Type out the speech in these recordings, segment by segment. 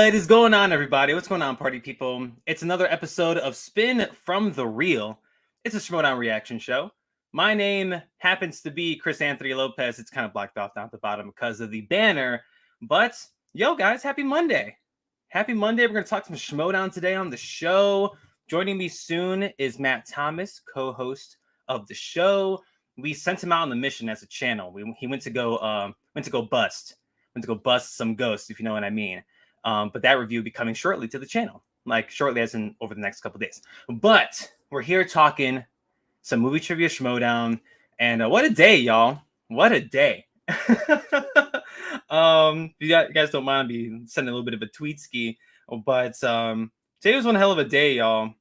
What is going on, everybody? What's going on, party people? It's another episode of Spin from the Real. It's a Schmoedown reaction show. My name happens to be Chris Anthony Lopez. It's kind of blacked off down at the bottom because of the banner. But, yo, guys, happy Monday. Happy Monday. We're going to talk some Schmoedown today on the show. Joining me soon is Matt Thomas, co-host of the show. We sent him out on the mission as a channel. He went to go bust some ghosts, if you know what I mean. But that review will be coming shortly to the channel, like shortly as in over the next couple days. But we're here talking some movie trivia Schmoedown, and what a day, y'all! What a day! If you guys don't mind me sending a little bit of a tweet ski, but today was one hell of a day, y'all.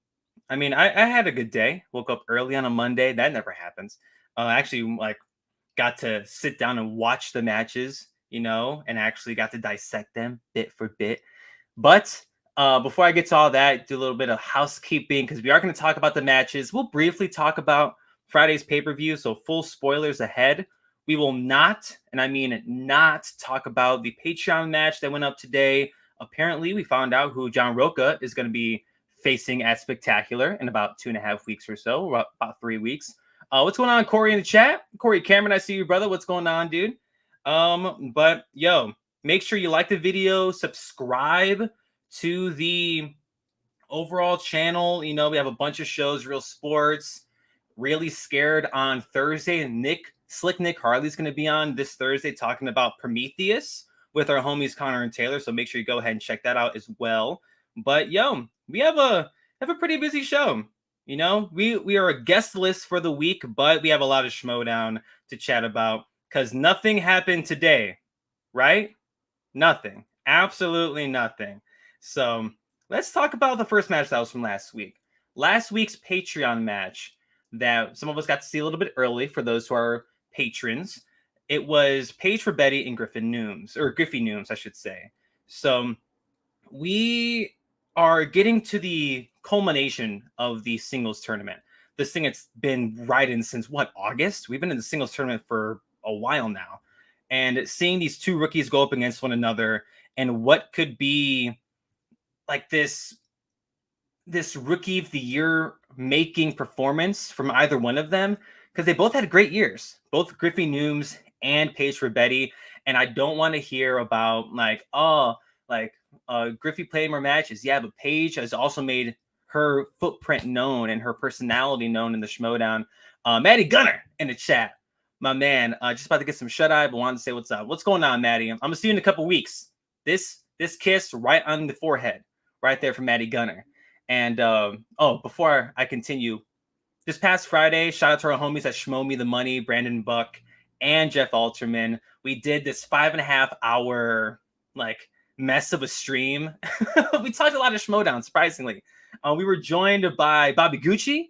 I mean, I had a good day. Woke up early on a Monday. That never happens. Actually, got to sit down and watch the matches, and actually got to dissect them bit for bit. But before I get to all that, do a little bit of housekeeping because we are going to talk about the matches. We'll briefly talk about Friday's pay-per-view, so full spoilers ahead. We will not, and I mean not, talk about the Patreon match that went up today. Apparently, we found out who John Roca is going to be facing at Spectacular in about 2.5 weeks or so, about 3 weeks. What's going on, Corey, in the chat? Corey Cameron, I see you, brother. What's going on, dude? But yo, make sure you like the video, subscribe to the overall channel. We have a bunch of shows, Real Sports, Really Scared on Thursday. Slick Nick Harley's going to be on this Thursday talking about Prometheus with our homies Connor and Taylor. So make sure you go ahead and check that out as well. But yo, we have a pretty busy show. We are a guest list for the week, but we have a lot of Schmoedown to chat about because nothing happened today, right? Nothing. Absolutely nothing. So let's talk about the first match that was from last week. Last week's Patreon match that some of us got to see a little bit early for those who are patrons. It was Paige for Betty and Griffey Nooms, I should say. So we are getting to the culmination of the singles tournament. This thing it's been riding since August? We've been in the singles tournament for a while now. And seeing these two rookies go up against one another and what could be like this rookie of the year making performance from either one of them, because they both had great years, both Griffey Nooms and Paige for Betty. And I don't want to hear about Griffey played more matches. Yeah, but Paige has also made her footprint known and her personality known in the Schmoedown. Maddie Gunner in the chat. My man, just about to get some shut-eye, but wanted to say what's up. What's going on, Maddie? I'm going to see you in a couple weeks. This kiss right on the forehead, right there from Maddie Gunner. And, before I continue, this past Friday, shout out to our homies at Schmo Me the Money, Brandon Buck, and Jeff Alterman. We did this 5.5 hour, mess of a stream. We talked a lot of Schmoedown, surprisingly. We were joined by Bobby Gucci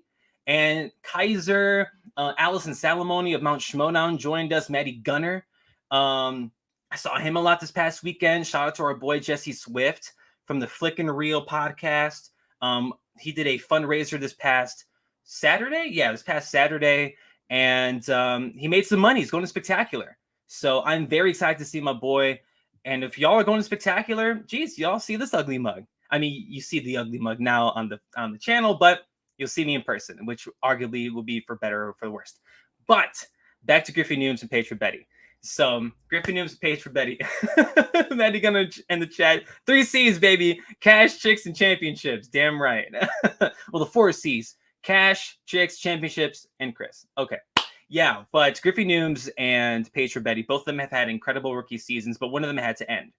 and Kaiser. Allison Salamoni of Mount Schmoedown joined us. Maddie Gunner. I saw him a lot this past weekend. Shout out to our boy Jesse Swift from the Flick and Reel podcast. He did a fundraiser this past Saturday. Yeah, this past Saturday. And he made some money. He's going to Spectacular. So I'm very excited to see my boy. And if y'all are going to Spectacular, geez, y'all see this ugly mug. I mean, you see the ugly mug now on the channel, but you'll see me in person, which arguably will be for better or for the worst. But back to Griffey Nooms and Paige for Betty. So Griffey Nooms and Paige for Betty. Maddie Gunner in the chat. 3 C's, baby. Cash, chicks, and championships. Damn right. Well, the 4 C's. Cash, chicks, championships, and Chris. Okay. Yeah, but Griffey Nooms and Paige for Betty, both of them have had incredible rookie seasons, but one of them had to end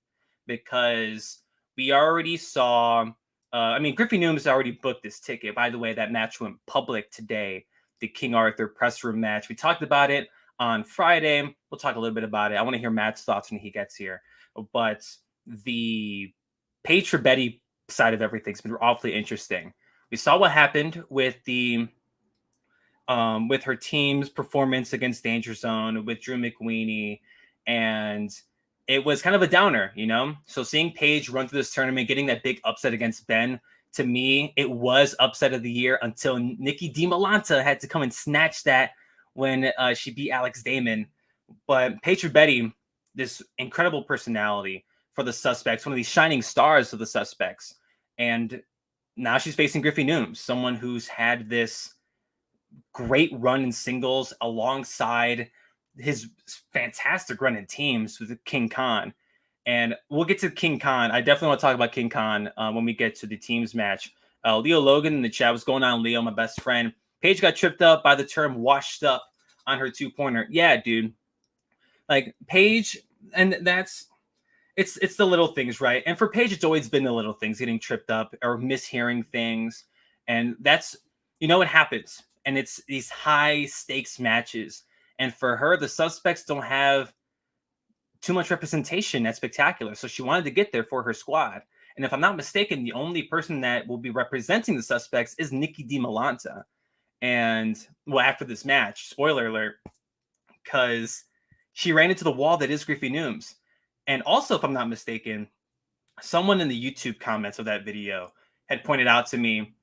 because we already saw... Griffey Nooms already booked this ticket. By the way, that match went public today, the King Arthur press room match. We talked about it on Friday. We'll talk a little bit about it. I want to hear Matt's thoughts when he gets here. But the Paige for Betty side of everything's been awfully interesting. We saw what happened with with her team's performance against Danger Zone with Drew McWeeny, and it was kind of a downer, So seeing Paige run through this tournament, getting that big upset against Ben, to me, it was upset of the year until Nikki DiMolanta had to come and snatch that when she beat Alex Damon. But Paige for Betty, this incredible personality, for the Suspects, one of these shining stars of the Suspects. And now she's facing Griffey Nooms, someone who's had this great run in singles alongside his fantastic run in teams with King Khan. And we'll get to King Khan. I definitely want to talk about King Khan when we get to the teams match. Leo Logan in the chat, what's going on, Leo, my best friend? Paige got tripped up by the term washed up on her 2-pointer. Yeah, dude. Like Paige, and that's it's the little things, right? And for Paige, it's always been the little things, getting tripped up or mishearing things. And that's, what happens. And it's these high stakes matches. And for her, the Suspects don't have too much representation that's spectacular. So she wanted to get there for her squad. And if I'm not mistaken, the only person that will be representing the Suspects is Nikki DiMolanta. And well, after this match, spoiler alert, because she ran into the wall that is Griffey Nooms. And also, if I'm not mistaken, someone in the YouTube comments of that video had pointed out to me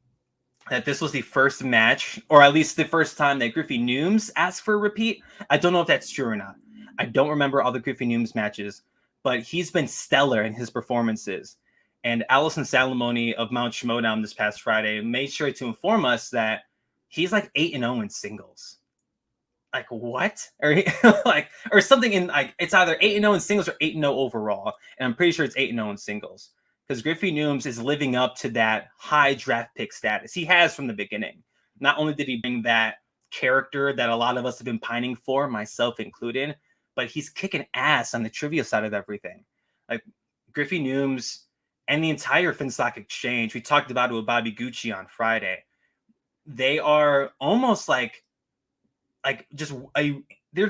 that this was the first match, or at least the first time that Griffey Nooms asked for a repeat. I don't know if that's true or not. I don't remember all the Griffey Nooms matches, but he's been stellar in his performances. And Allison Salamone of Mount Schmoedown this past Friday made sure to inform us that he's like 8-0 in singles. Like what? Or something in like it's either 8-0 in singles or 8-0 overall. And I'm pretty sure it's 8-0 in singles. Because Griffey Nooms is living up to that high draft pick status he has from the beginning. Not only did he bring that character that a lot of us have been pining for, myself included, but he's kicking ass on the trivia side of everything. Like Griffey Nooms and the entire Finstock Exchange, we talked about it with Bobby Gucci on Friday. They are almost they're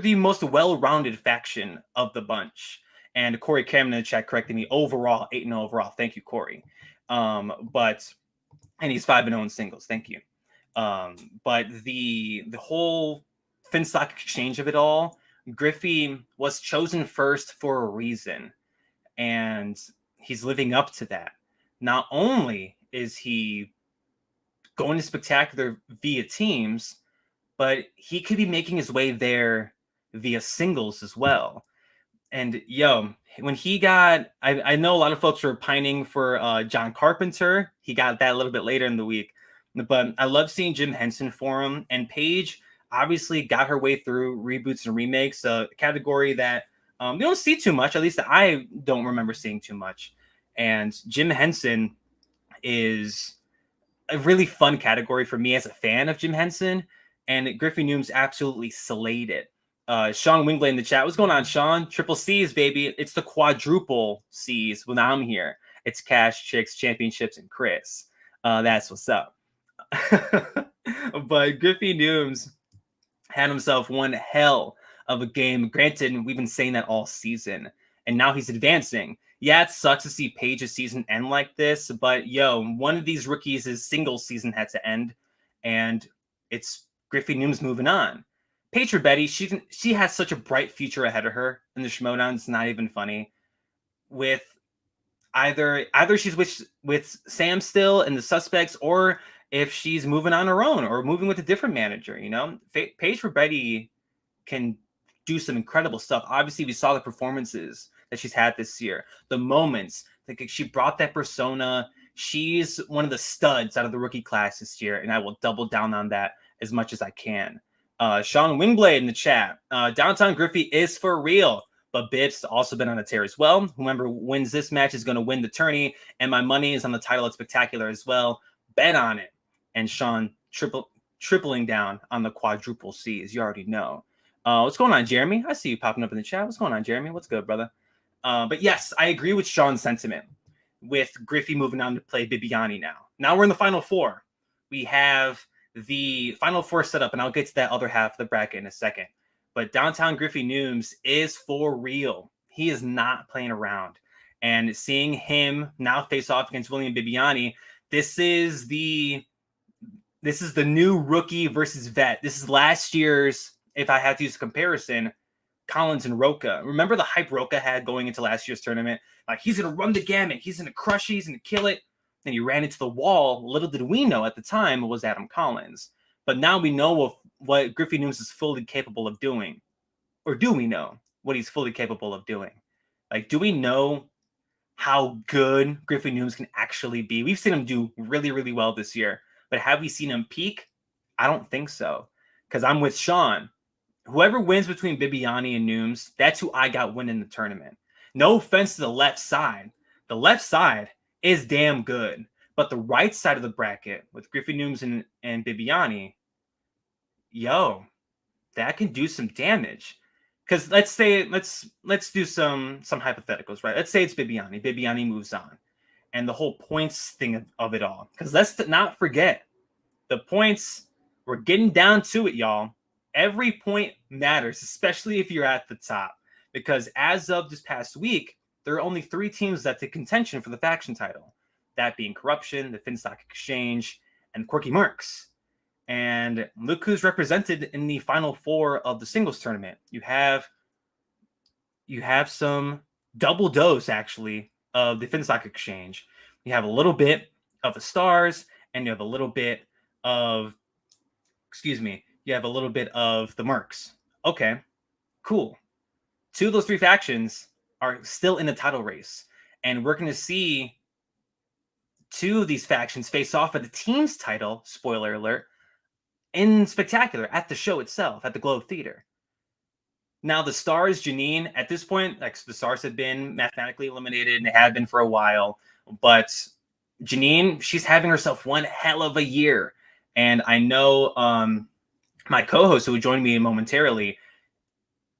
the most well-rounded faction of the bunch. And Corey Cameron in the chat corrected me, overall 8-0 overall. Thank you, Corey. And he's 5-0 in singles. Thank you. But the whole Finstock Exchange of it all, Griffey was chosen first for a reason, and he's living up to that. Not only is he going to Spectacular via teams, but he could be making his way there via singles as well. And when he got, I know a lot of folks were pining for John Carpenter. He got that a little bit later in the week. But I love seeing Jim Henson for him. And Paige obviously got her way through reboots and remakes, a category that we don't see too much. At least I don't remember seeing too much. And Jim Henson is a really fun category for me as a fan of Jim Henson. And Griffey Nooms absolutely slayed it. Sean Wingley in the chat. What's going on, Sean? Triple C's, baby. It's the quadruple C's when I'm here. It's Cash, Chicks, Championships, and Chris. That's what's up. But Griffey Nooms had himself one hell of a game. Granted, we've been saying that all season. And now he's advancing. Yeah, it sucks to see Paige's season end like this. But, one of these rookies' single season had to end. And it's Griffey Nooms moving on. Paige Betty, she has such a bright future ahead of her in the Schmoedown. It's not even funny. With either she's with Sam still and the Suspects, or if she's moving on her own or moving with a different manager. Paige Betty can do some incredible stuff. Obviously, we saw the performances that she's had this year, the moments. Like she brought that persona. She's one of the studs out of the rookie class this year, and I will double down on that as much as I can. Sean Wingblade in the chat. Downtown Griffey is for real, but Bibbs also been on a tear as well. Whoever wins this match is going to win the tourney, and my money is on the title at Spectacular as well. Bet on it. And Sean tripling down on the quadruple C's. You already know. What's going on, Jeremy? I see you popping up in the chat. What's going on, Jeremy? What's good, brother? But yes, I agree with Sean's sentiment with Griffey moving on to play Bibiani now. Now we're in the Final Four. We have the Final Four set up, and I'll get to that other half of the bracket in a second. But Downtown Griffey Nooms is for real. He is not playing around. And seeing him now face off against William Bibiani, this is the new rookie versus vet. This is last year's, if I had to use a comparison, Collins and Roca. Remember the hype Roca had going into last year's tournament? Like, he's going to run the gamut. He's going to crush it. He's going to kill it. And he ran into the wall. Little did we know at the time it was Adam Collins. But now we know of what Griffey Nooms is fully capable of doing. Or do we know what he's fully capable of doing? Like, do we know how good Griffey Nooms can actually be. We've seen him do really, really well this year, but have we seen him peak? I don't think so. Because I'm with Sean. Whoever wins between Bibiani and Nooms, that's who I got winning the tournament. No offense to the left side. The left side is damn good. But the right side of the bracket with Griffey Nooms and Bibiani, yo, that can do some damage. Because let's do some hypotheticals, right? Let's say it's Bibiani. Bibiani moves on, and the whole points thing of it all. Because let's not forget the points. We're getting down to it, y'all. Every point matters, especially if you're at the top. Because as of this past week, there are only 3 teams that take contention for the faction title. That being Corruption, the Finstock Exchange, and Quirky Mercs. And look who's represented in the final 4 of the singles tournament. You have some double dose, actually, of the Finstock Exchange. You have a little bit of the Stars, and you have a little bit of, you have a little bit of the Mercs. Okay, cool. 2 of those 3 factions are still in the title race. And we're going to see 2 of these factions face off at the team's title, spoiler alert, in Spectacular, at the show itself, at the Globe Theater. Now, the Stars, Janine, at this point, like, the Stars have been mathematically eliminated, and they have been for a while. But Janine, she's having herself one hell of a year. And I know my co-host, who would join me momentarily,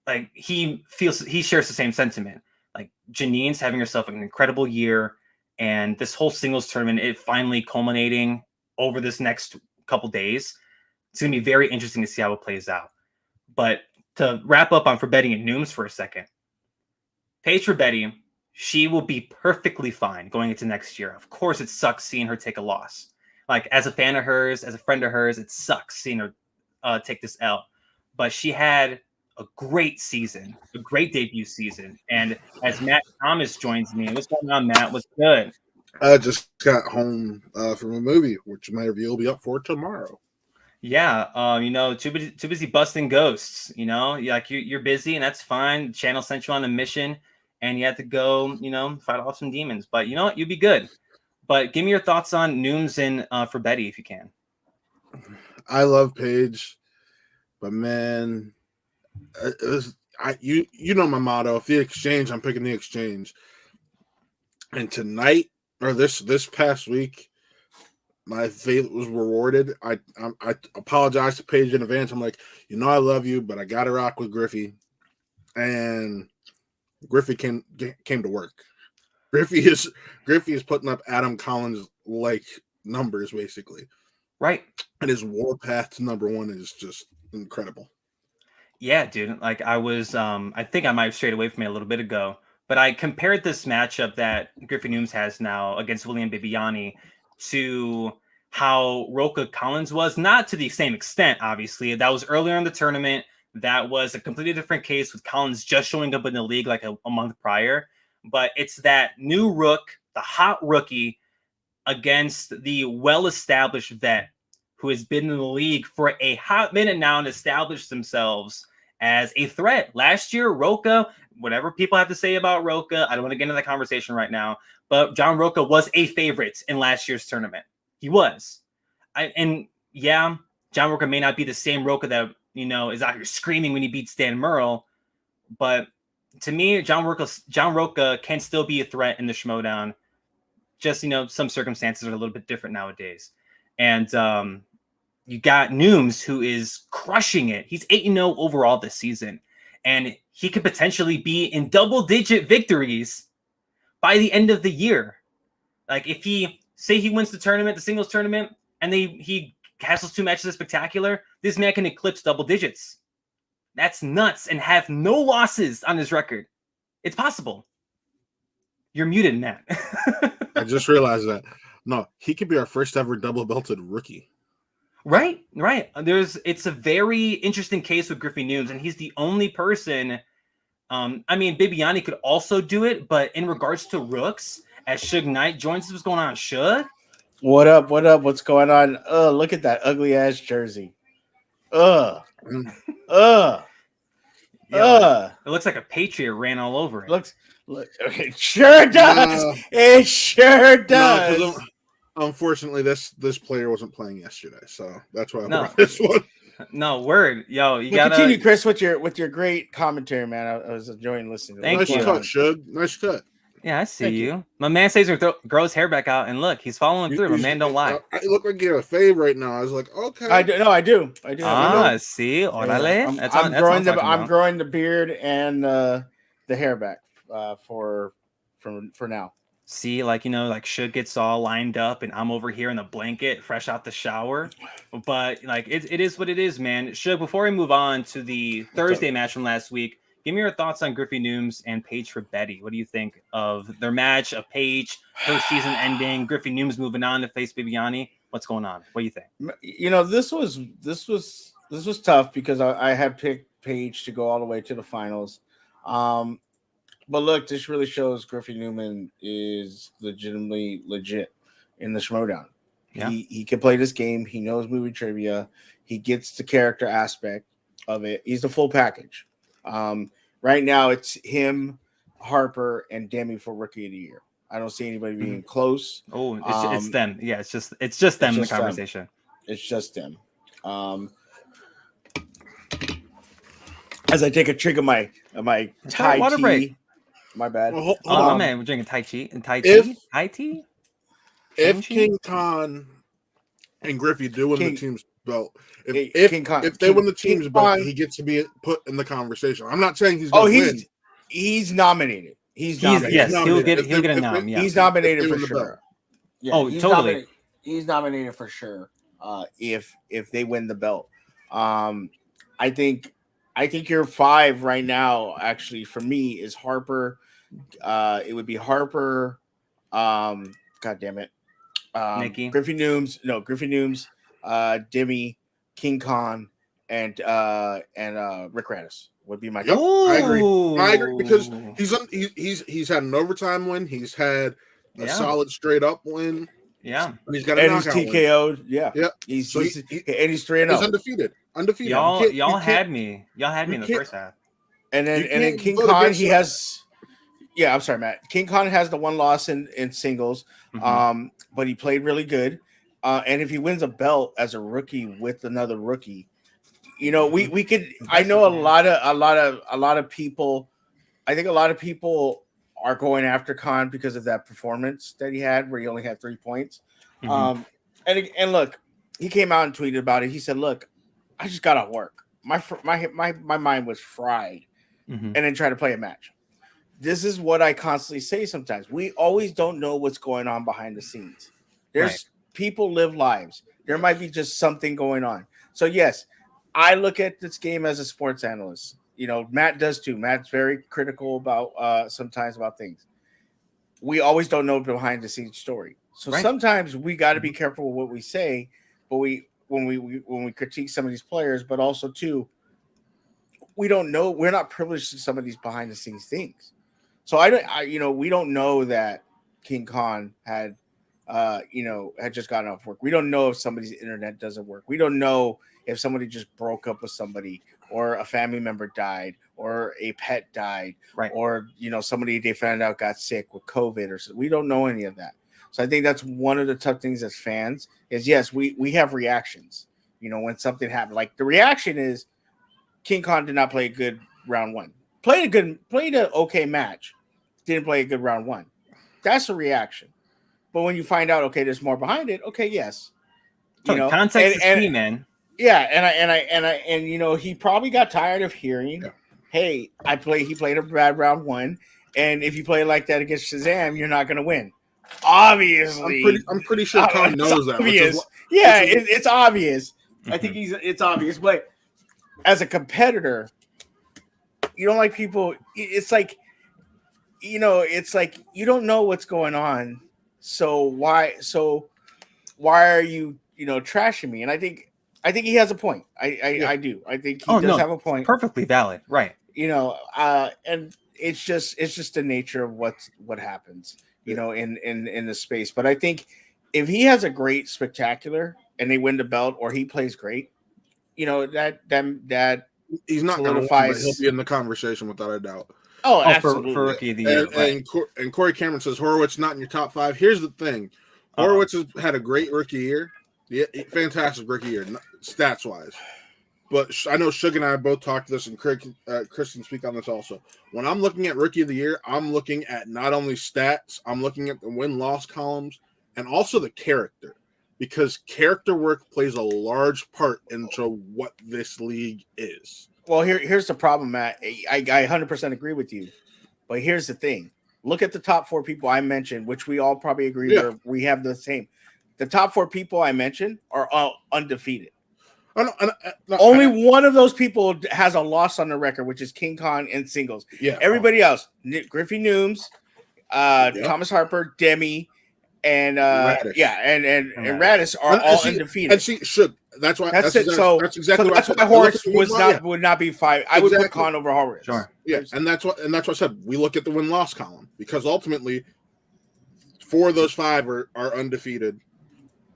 like, he shares the same sentiment. Like, Janine's having herself an incredible year, and this whole singles tournament, it finally culminating over this next couple days. It's going to be very interesting to see how it plays out. But to wrap up on Forbetti and Nooms for a second, Paige Forbetti, she will be perfectly fine going into next year. Of course, it sucks seeing her take a loss. Like, as a fan of hers, as a friend of hers, it sucks seeing her take this L. But she had a great season, a great debut season. And as Matt Thomas joins me, what's going on, Matt? What's good? I just got home from a movie, which my review will be up for tomorrow. Yeah, too busy busting ghosts. Like you're busy, and that's fine. The channel sent you on a mission, and you had to go, fight off some demons. But you know what? You'll be good. But give me your thoughts on Nooms and Forbetti, if you can. I love Paige, but man, you know my motto. If the exchange, I'm picking the exchange. And tonight, or this past week, my faith was rewarded. I apologize to Paige in advance. I'm like, I love you, but I got to rock with Griffey. And Griffey came to work. Griffey is putting up Adam Collins like numbers, basically. Right. And his warpath to #1 is just incredible. Yeah, dude. Like, I was, I think I might have strayed away from it a little bit ago, but I compared this matchup that Griffey Nooms has now against William Bibiani to how Roca Collins was, not to the same extent, obviously. That was earlier in the tournament. That was a completely different case with Collins just showing up in the league like a month prior. But it's that new rook, the hot rookie, against the well-established vet who has been in the league for a hot minute now and established themselves as a threat. Last year, Roca, whatever people have to say about Roca, I don't want to get into that conversation right now, but John Roca was a favorite in last year's tournament. He was. John Roca may not be the same Roca that, is out here screaming when he beats Dan Murrell, but to me, John Roca can still be a threat in the Schmoedown. Just, some circumstances are a little bit different nowadays. And you got Nooms, who is crushing it. He's 8-0 overall this season. And he could potentially be in double-digit victories by the end of the year. Like, if he wins the tournament, the singles tournament, and he has those 2 matches at Spectacular, this man can eclipse double digits. That's nuts, and have no losses on his record. It's possible. You're muted, Matt. I just realized that. No, he could be our first ever double belted rookie. Right. It's a very interesting case with Griffey Nooms, and he's the only person. Bibiani could also do it, but in regards to rooks, as Suge Knight joins us, what's going on, Suge? What up? What's going on? Look at that ugly ass jersey. It looks like a Patriot ran all over it. Look, it sure does. No. It sure No, does. 'cause unfortunately, this player wasn't playing yesterday, so that's why I No. brought this one. No word, yo. You But gotta continue, Chris, with your great commentary, man. I was enjoying listening to it. Thank Nice you. cut, Suge. Nice cut. Yeah, I see Thank you. you. My man says he grow his hair back out, and look, he's following through. My man don't lie. I look like you have a fave right now. I was like, okay. I do. No, I do. I do. Ah, see, Yeah, orale. That's I'm that's growing what the I'm I'm growing the beard and the hair back for now. See, like like Suge gets all lined up, and I'm over here in the blanket, fresh out the shower. But like it is what it is, man. Suge, before we move on to the Thursday match from last week, give me your thoughts on Griffey Nooms and Paige for Betty. What do you think of their match? Of Paige, her season ending, Griffey Nooms moving on to face Bibiani. What's going on? What do you think? This was tough because I had picked Paige to go all the way to the finals. But look, this really shows Griffey Newman is legitimately legit in the Schmoedown. Yeah. He can play this game. He knows movie trivia. He gets the character aspect of it. He's the full package. Right now, it's him, Harper, and Demi for Rookie of the Year. I don't see anybody being close. Oh, it's them. Yeah, it's just them in the conversation. It's just them. As I take a drink of my Thai water tea. break. My bad. Well, Oh man, we're drinking Tai Chi and Tai Chi. Tai Chi. If King Khan and Griffey do win the team's belt, if they win the team's belt, he gets to be put in the conversation. I'm not saying he's going to win. He's nominated. He's nominated. Yes, he'll get a nom. Yeah. He's nominated for sure. Yeah, totally. He's nominated for sure. If they win the belt, I think your 5 right now, actually, for me, is Harper. It would be Harper. God damn it. Nikki. Griffey Nooms, Demi, King Khan, and Rick Radis would be my top. I agree because he's had an overtime win. He's had a solid straight up win. Yeah, and he's got a knockout he's TKO'd. Win. Yeah, He's 3-0. He's undefeated. Y'all had me in the first half. And then King Khan, he has. Yeah, I'm sorry, Matt. King Khan has the one loss in singles, but he played really good. And if he wins a belt as a rookie with another rookie, we could. I know a lot of people. I think a lot of people are going after Khan because of that performance that he had, where he only had 3 points. And look, he came out and tweeted about it. He said, "Look, I just got off work. My mind was fried, and then try to play a match." This is what I constantly say sometimes. We always don't know what's going on behind the scenes. People live lives. There might be just something going on. So, yes, I look at this game as a sports analyst. Matt does too. Matt's very critical about sometimes about things. We always don't know the behind the scenes story. So sometimes we got to be careful with what we say, but when we critique some of these players, but also too, we don't know. We're not privileged to some of these behind the scenes things. So we don't know that King Khan had just gotten off work. We don't know if somebody's internet doesn't work. We don't know if somebody just broke up with somebody, or a family member died, or a pet died, or somebody they found out got sick with COVID, or so. We don't know any of that. So I think that's one of the tough things as fans is, yes, we have reactions. When something happened, like the reaction is King Khan did not play a good round 1. Played an okay match. Didn't play a good round 1. That's a reaction. But when you find out, okay, there's more behind it. Okay, yes, context is key, man. Yeah, and he probably got tired of hearing, "Hey, he played a bad round 1, and if you play like that against Shazam, you're not going to win." Obviously, I'm pretty sure Khan knows that. It's obvious. I think it's obvious, but as a competitor, you don't like people. It's like you don't know what's going on. So why are you trashing me? And I think he has a point. I do. I think he does have a point. Perfectly valid, right? And it's just the nature of what happens, in the space. But I think if he has a great spectacular and they win the belt, or he plays great, that he's not solidifies. He'll be in the conversation without a doubt. Oh, for absolutely. rookie of the year, right? And Corey Cameron says Horowitz not in your top 5. Here's the thing: Horowitz has had a great rookie year, yeah, fantastic rookie year, stats wise. But I know Suge and I both talked this, and Chris can speak on this also. When I'm looking at rookie of the year, I'm looking at not only stats, I'm looking at the win-loss columns, and also the character, because character work plays a large part into what this league is. Well, here's the problem, Matt. I 100% agree with you, but here's the thing: look at the top 4 people I mentioned, which we all probably agree we have the same. The top 4 people I mentioned are all undefeated. Only one of those people has a loss on the record, which is King Khan in singles. Yeah, everybody else, Griffey Nooms, Thomas Harper, Demi, and Radish. and Radish are all undefeated. And she should. That's why. That's it. That's exactly why Horowitz would not be 5. I would put Khan over Horowitz. Sure. Yeah, and that's what I said. We look at the win-loss column, because ultimately 4 of those 5 are undefeated.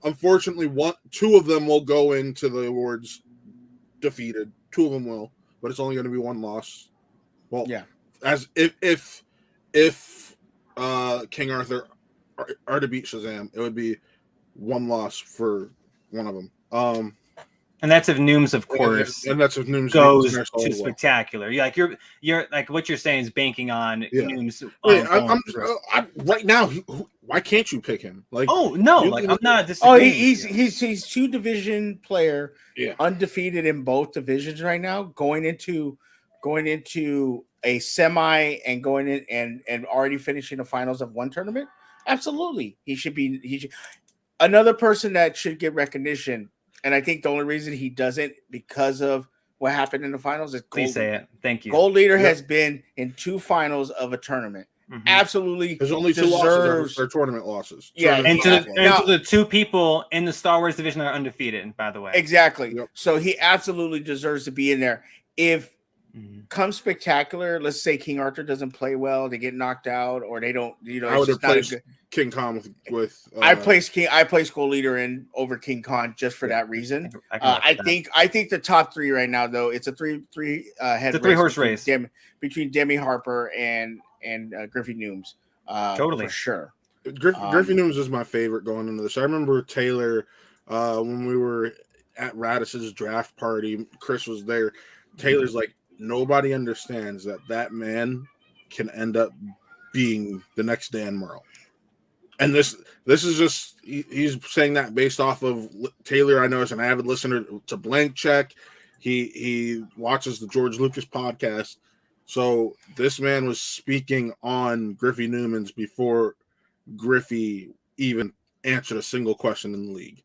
Unfortunately, 2 of them will go into the awards defeated. 2 of them will, but it's only going to be 1 loss. Well, yeah. As if King Arthur are to beat Shazam, it would be 1 loss for one of them. And that's if Nooms, of course, and that's if Nooms goes to spectacular. You're like what you're saying is banking on Nooms. Right now. Why can't you pick him? Like, I'm not. He's 2 division player, undefeated in both divisions right now. Going into a semi and going in and already finishing the finals of 1 tournament. Absolutely, he should be. Another person that should get recognition. And I think the only reason he doesn't, because of what happened in the finals, is Please say it. Thank you. Gold Leader has been in 2 finals of a tournament. Mm-hmm. Absolutely. There's only 2 losses or tournament losses. Yeah. And the 2 people in the Star Wars division are undefeated, by the way. Exactly. Yep. So he absolutely deserves to be in there. If come spectacular, let's say King Arthur doesn't play well, they get knocked out, or they don't, I would have placed King Khan with I placed Gold Leader in over King Khan just for that reason. I think the top 3 right now, though, it's a three horse race between Demi Harper and Griffey Nooms. Totally, for sure. Griffey Nooms is my favorite going into this. I remember Taylor when we were at Radiss's draft party. Chris was there. Taylor's like, nobody understands that man can end up being the next Dan Murrell. And this is just he's saying that based off of Taylor. I know is an avid listener to Blank Check. He watches the George Lucas podcast. So this man was speaking on Griffey Newman's before Griffey even answered a single question in the league.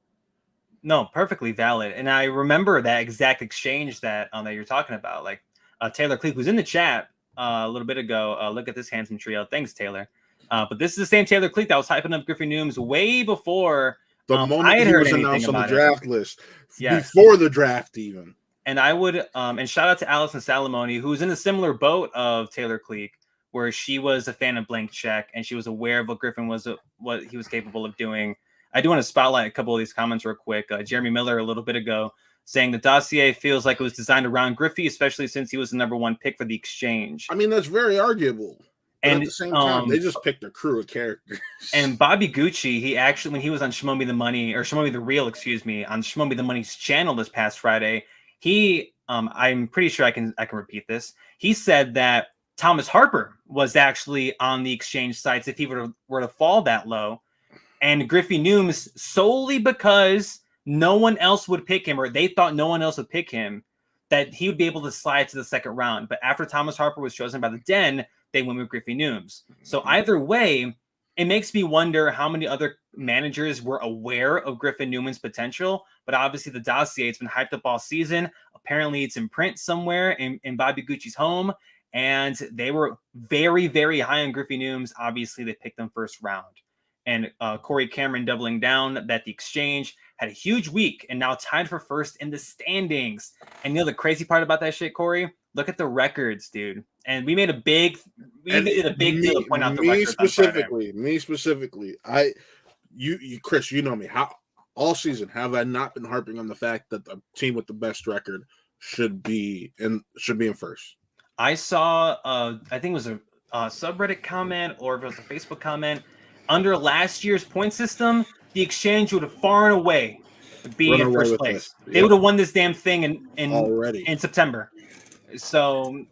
No, perfectly valid. And I remember that exact exchange that you're talking about. Like Taylor Cleek, who's in the chat a little bit ago. Look at this handsome trio. Thanks, Taylor. But this is the same Taylor Cleek that was hyping up Griffey Nooms way before the moment I had heard he was announced on the draft list. Before the draft even. And I would and shout out to Allison Salamoni, who's in a similar boat of Taylor Cleek, where she was a fan of Blank Check and she was aware of what Griffin was, what he was capable of doing. I do want to spotlight a couple of these comments real quick. Jeremy Miller a little bit ago saying the dossier feels like it was designed around Griffey, especially since he was the #1 pick for the exchange. I mean, that's very arguable. But at the same time, they just picked a crew of characters. And Bobby Gucci, he actually, when he was on Shmoe Me the Money, or Shmoe Me the Real, on Shmoe Me the Money's channel this past Friday, he, I'm pretty sure I can repeat this. He said that Thomas Harper was actually on the exchange sites if he were to fall that low. And Griffey Nooms, solely because no one else would pick him, or they thought no one else would pick him, that he would be able to slide to the second round. But after Thomas Harper was chosen by the Den, they went with Griffey Nooms. So either way, it makes me wonder how many other managers were aware of Griffin Newman's potential. But obviously the dossier, it's been hyped up all season. Apparently it's in print somewhere in Bobby Gucci's home. And they were very, very high on Griffey Nooms. Obviously they picked them first round. And Corey Cameron doubling down that the exchange had a huge week and now tied for first in the standings. And you know the crazy part about that shit, Corey? Look at the records, dude. And we did a big deal to point out the records. Me specifically. You Chris, you know me. How all season have I not been harping on the fact that the team with the best record should be in first? I saw, I think it was a subreddit comment or if it was a Facebook comment. Under last year's point system, the exchange would have far and away be Run in away first with place. this. They Yep. would have won this damn thing Already. in September. So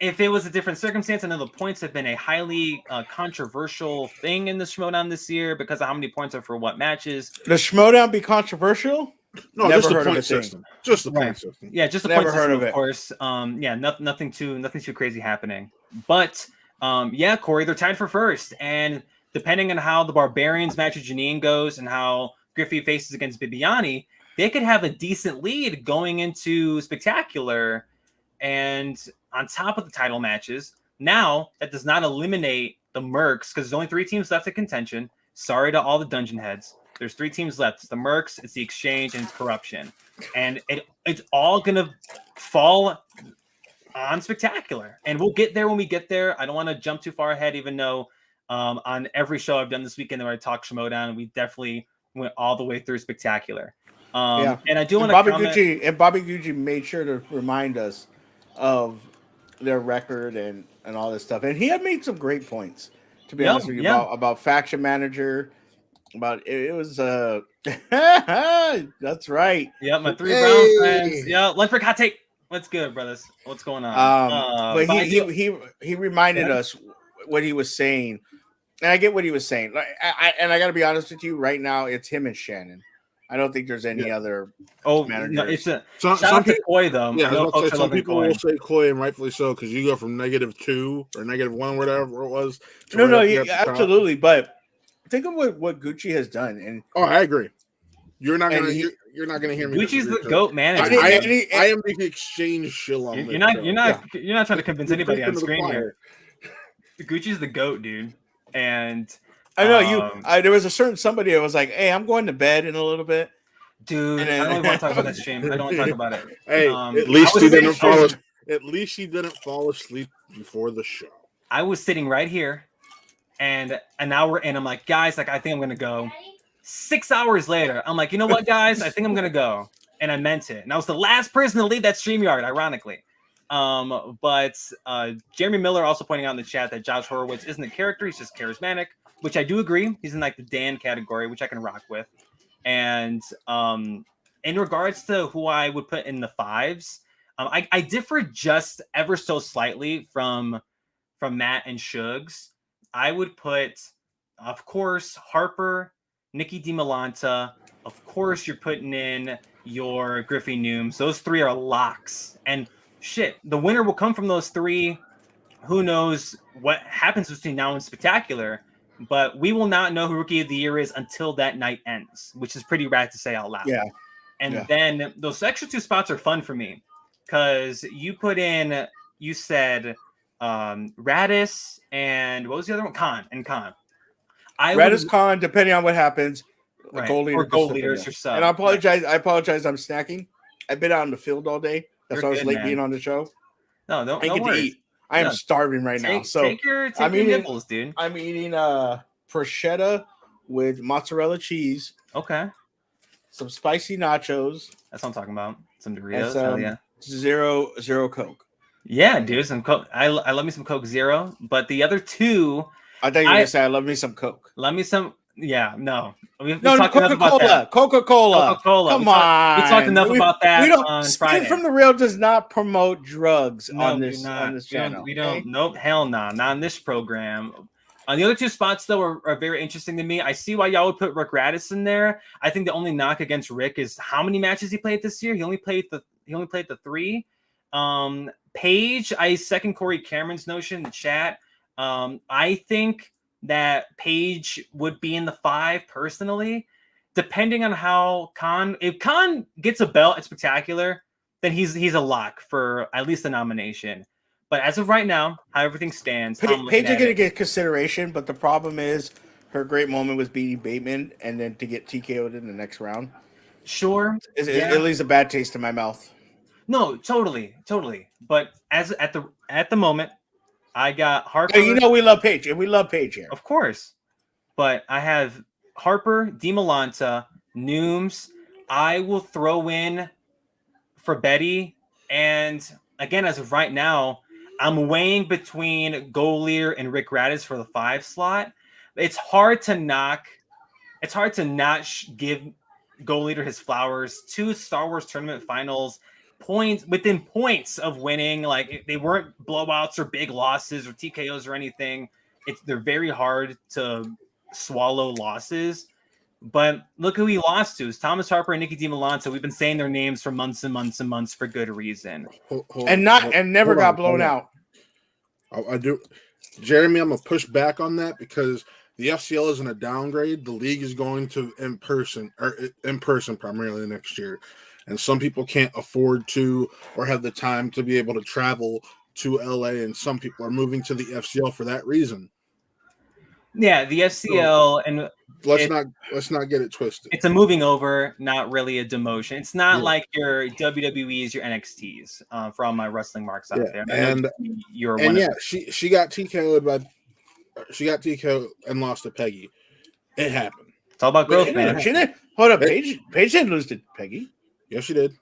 if it was a different circumstance, I know the points have been a highly controversial thing in the Schmoedown this year because of how many points are for what matches. The Schmoedown be controversial? No, Never just the heard of point a thing. system. Just the Right. point system. Yeah, just the Never point heard system, of of it. course. Yeah, nothing too crazy happening. But yeah, Corey, they're tied for first, and depending on how the Barbarians match with Janine goes and how Griffey faces against Bibiani, they could have a decent lead going into Spectacular. And on top of the title matches, now that does not eliminate the Mercs because there's only 3 teams left in contention. Sorry to all the dungeon heads. There's 3 teams left. It's the Mercs, it's the Exchange, and it's Corruption. And it's all gonna fall on Spectacular. And we'll get there when we get there. I don't want to jump too far ahead, even though on every show I've done this weekend where I talk Schmoedown, we definitely went all the way through Spectacular. Yeah. And I do want Bobby to comment. Gucci and Bobby Gucci made sure to remind us of their record and all this stuff. And he had made some great points, to be honest with you, about faction manager. About it was that's right. Yeah, my 3 Brown friends. Yeah, lunch break hot take. What's good, brothers? What's going on? But he reminded us what he was saying, and I get what he was saying. Like I got to be honest with you, right now it's him and Shannon. I don't think there's any other. Oh, managers. no, it's a Some shout out to people, Koi though. yeah, No, folks are some loving people Koi. will say Koi, and rightfully so, because you go from -2 or -1, whatever it was. To No, right up at the absolutely. But think of what Gucci has done, and I agree. You're not gonna he- you're not gonna hear me. Gucci's the disagree, GOAT manager. I am the exchange shill on You're this not show. you're not trying to convince You're anybody on preaching to the screen choir. here. Gucci's the GOAT, dude. And I know there was a certain somebody that was like, "Hey, I'm going to bed in a little bit." dude, And I then- don't even want to talk about that stream. I don't want to talk about it. Hey, I at least was he sitting- didn't fall. At least he didn't fall asleep before the show. I was sitting right here, and an hour in, I'm like, guys, like I think I'm gonna go. 6 hours later, I'm like, you know what, guys, I think I'm gonna go, and I meant it. And I was the last person to leave that StreamYard, ironically. But Jeremy Miller also pointing out in the chat that Josh Horowitz isn't a character; he's just charismatic, which I do agree. He's in like the Dan category, which I can rock with. And in regards to who I would put in the 5s, I differ just ever so slightly from Matt and Shugs. I would put, of course, Harper, Nikki DiMolanta. Of course, you're putting in your Griffey Nooms. Those 3 are locks. And shit, the winner will come from those 3. Who knows what happens between now and Spectacular? But we will not know who Rookie of the Year is until that night ends, which is pretty rad to say out loud. Yeah. And then those extra 2 spots are fun for me because you put in, you said Radis and what was the other one? Khan. Radis Khan, depending on what happens, right. goal leader or goal leaders or sub. And I apologize. Right. I apologize. I'm snacking. I've been out in the field all day. That's why I was late being on the show. No, I get to eat. I am starving right now. So take your nipples, dude. I'm eating prosciutto with mozzarella cheese. Okay. Some spicy nachos. That's what I'm talking about. Some Doritos. Hell yeah. Zero Coke. Yeah, dude. Some Coke. I love me some Coke Zero. But the other 2, I thought you were gonna say I love me some Coke. Love me some. Yeah, no. We Coca-Cola. Coca-Cola. Come on. We talked enough about that on Friday. Spin from the Real does not promote drugs on this channel. We don't. Nope. Hell no. Not on this program. On the other 2 spots, though, are very interesting to me. I see why y'all would put Rick Radis in there. I think the only knock against Rick is how many matches he played this year. He only played the 3. Paige, I second Corey Cameron's notion in the chat. I think that Paige would be in the 5 personally, depending on how if Khan gets a belt at Spectacular, then he's a lock for at least a nomination. But as of right now, how everything stands, Paige is going to get consideration, but the problem is her great moment was beating Bateman and then to get TKO'd in the next round. Sure. It leaves a bad taste in my mouth. No, totally. But as at the moment, I got Harper. You know we love Paige, and we love Paige here. Of course. But I have Harper, DiMolanta, Nooms. I will throw in for Betty and again, as of right now, I'm weighing between Goal Leader and Rick Radis for the 5 slot. It's hard to knock. It's hard to not give Goal Leader his flowers. 2 Star Wars tournament finals, points within points of winning. Like, they weren't blowouts or big losses or TKOs or anything. They're very hard to swallow losses. But look who he lost to. It's Thomas Harper and Nicky DiMolante. We've been saying their names for months and months and months for good reason. Never got blown out. I do, Jeremy. I'm gonna push back on that because the FCL isn't a downgrade. The league is going to in person primarily next year, and some people can't afford to or have the time to be able to travel to LA, and some people are moving to the FCL for that reason. Yeah, the FCL, and let's not get it twisted. It's a moving over, not really a demotion. It's not like your WWEs, your NXTs. For all my wrestling marks out there, she got TKO'd and lost to Peggy. It happened. It's all about growth, man. She didn't. Hold up, Paige didn't lose to Peggy. Yes, she did.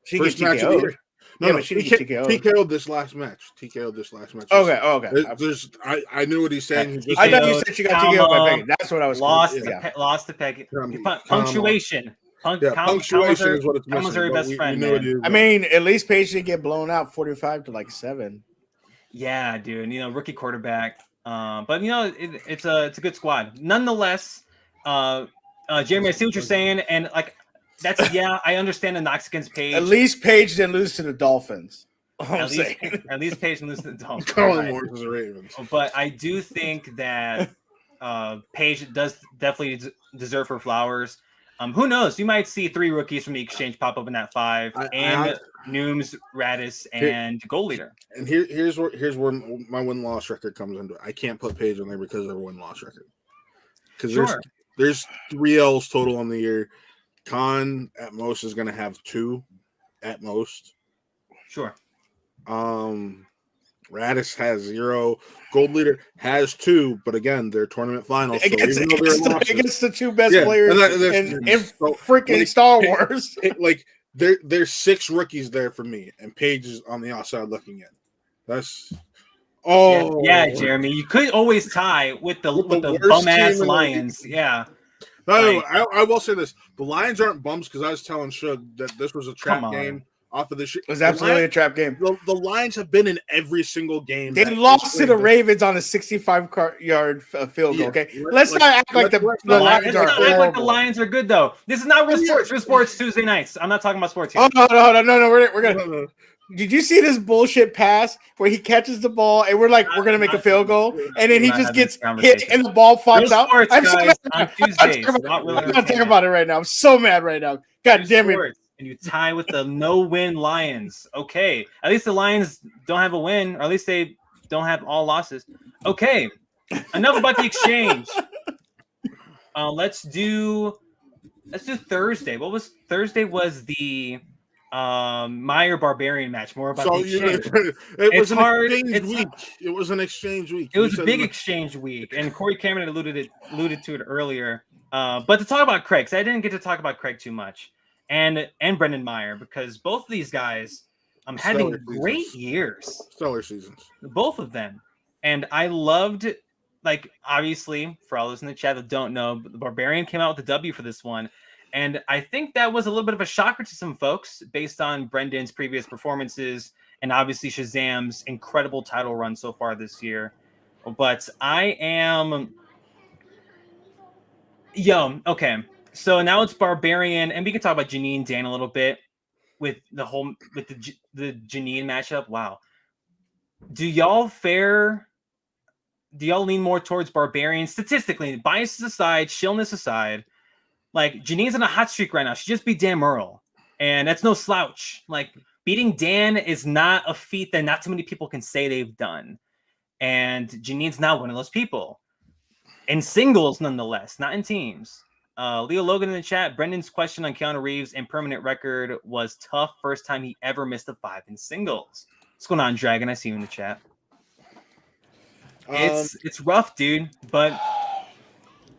She gets TKO'd. No, she TKO'd this last match. Okay. I knew what he's saying. I thought you said she got TKO'd by Peggy. That's what I was lost to Peggy. Punctuation. Punctuation is what it's missing. Her best friend. I mean, at least Paige didn't get blown out 45 to 7. Yeah, dude. Rookie quarterback. But it's a good squad. Nonetheless, Jeremy, I see what you're saying, and I understand the knocks against Paige. At least Paige didn't lose to the Dolphins. At least Paige didn't lose to the Dolphins. Colin was the Ravens. But I do think that Paige does definitely deserve her flowers. Who knows? You might see 3 rookies from the exchange pop up in that 5, Nooms, Radis, and Goal Leader. And here's where my win-loss record comes into it. I can't put Paige on there because of her win-loss record. Because there's 3 L's total on the year. Khan at most is going to have 2 at most. Sure. Radis has 0. Gold Leader has 2, but again, they're tournament finals. Against the 2 best players in freaking Star Wars. There's 6 rookies there for me, and Paige is on the outside looking in. That's Jeremy. You could always tie with the bum ass Lions. Yeah. No, I will say this: the Lions aren't bums because I was telling Suge that this was a trap game off of this. It was absolutely a trap game. The Lions have been in every single game. They lost to the Ravens on a 65-yard field goal. Okay, let's not act like the Lions are horrible. Act like the Lions are good though. This is not real sports. Real sports Tuesday nights. I'm not talking about sports here. Oh no. We're gonna. Did you see this bullshit pass where he catches the ball and we're gonna make a field goal and then he just gets hit and the ball pops out? I'm so mad. I'm not talking about it right now. I'm so mad right now. God damn it. And you tie with the no-win Lions. Okay. At least the Lions don't have a win, or at least they don't have all losses. Okay. Enough about the exchange. Let's do Thursday. Thursday was the Meyer Barbarian match. More about the exchange. It was an exchange week. It was a big exchange week, and Corey Cameron alluded to it earlier. But to talk about Craig, I didn't get to talk about Craig too much, and Brendan Meyer, because both of these guys having great years, stellar seasons, both of them, and I loved. Obviously, for all those in the chat that don't know, the Barbarian came out with the W for this one. And I think that was a little bit of a shocker to some folks based on Brendan's previous performances and obviously Shazam's incredible title run so far this year. But I am... okay. So now it's Barbarian, and we can talk about Janine Dan a little bit with the Janine matchup. Wow. Do y'all lean more towards Barbarian? Statistically, biases aside, shillness aside, Janine's on a hot streak right now. She just beat Dan Murrell, and that's no slouch. Beating Dan is not a feat that not too many people can say they've done. And Janine's not one of those people. In singles, nonetheless, not in teams. Leo Logan in the chat, Brendan's question on Keanu Reeves' impermanent record was tough. First time he ever missed a 5 in singles. What's going on, Dragon? I see you in the chat. It's rough, dude, but...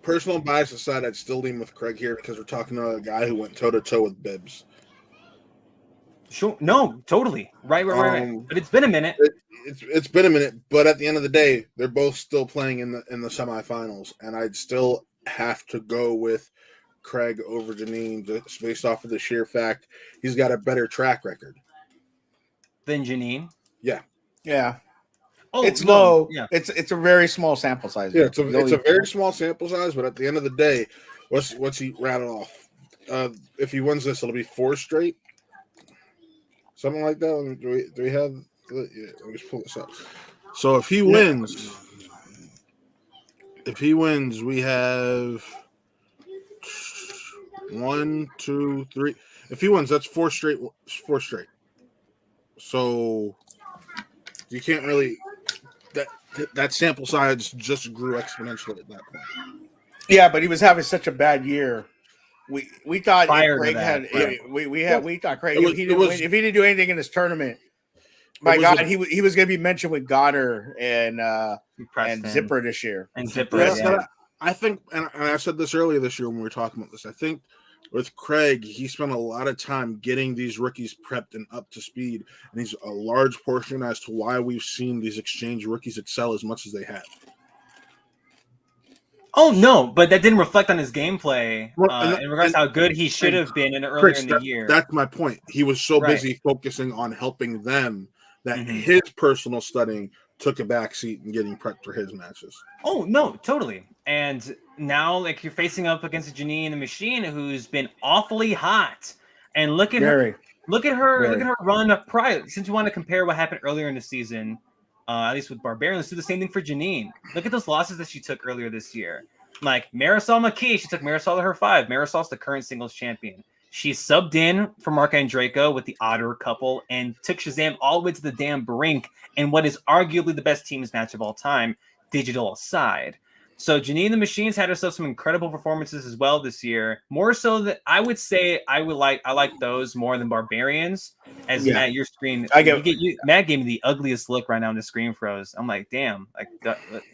Personal bias aside, I'd still lean with Craig here because we're talking to a guy who went toe-to-toe with Bibbs. Sure. No, totally. Right. But it's been a minute. It's been a minute, but at the end of the day, they're both still playing in the semifinals, and I'd still have to go with Craig over Janine just based off of the sheer fact he's got a better track record Than Janine. Yeah. Oh, it's low. Yeah. It's a very small sample size. Yeah, it's a very small sample size, but at the end of the day, what's he rattled off? If he wins this, it'll be 4 straight. Something like that. Do we have? Yeah, let me just pull this up. So if he wins, we have 1, 2, 3. If he wins, that's 4 straight. 4 straight. So you can't really that sample size just grew exponentially at that point. Yeah, but he was having such a bad year. We thought Craig had we thought Craig if he didn't do anything in this tournament, my God, he was going to be mentioned with Goddard and Zipper this year. And Zipper, I think, and I said this earlier this year when we were talking about this. I think with Craig, he spent a lot of time getting these rookies prepped and up to speed, and he's a large portion as to why we've seen these exchange rookies excel as much as they have. Oh no, but that didn't reflect on his gameplay in regards to how good he should have been earlier in the year. That's my point. He was so busy focusing on helping them that his personal studying took a backseat and getting prepped for his matches. Oh no, totally. And now, like, you're facing up against Janine the Machine, who's been awfully hot. And look at her run up prior. Since you want to compare what happened earlier in the season. At least with Barbarian, let's do the same thing for Janine. Look at those losses that she took earlier this year. Like Marisol McKee, she took Marisol to her 5. Marisol's the current singles champion. She subbed in for Mark and Draco with the Otter couple and took Shazam all the way to the damn brink in what is arguably the best teams match of all time, digital aside. So Janine the Machine's had herself some incredible performances as well this year. More so that I would say I like those more than Barbarians. As Matt, your screen, Matt gave me the ugliest look right now, and the screen froze. I'm like, damn, like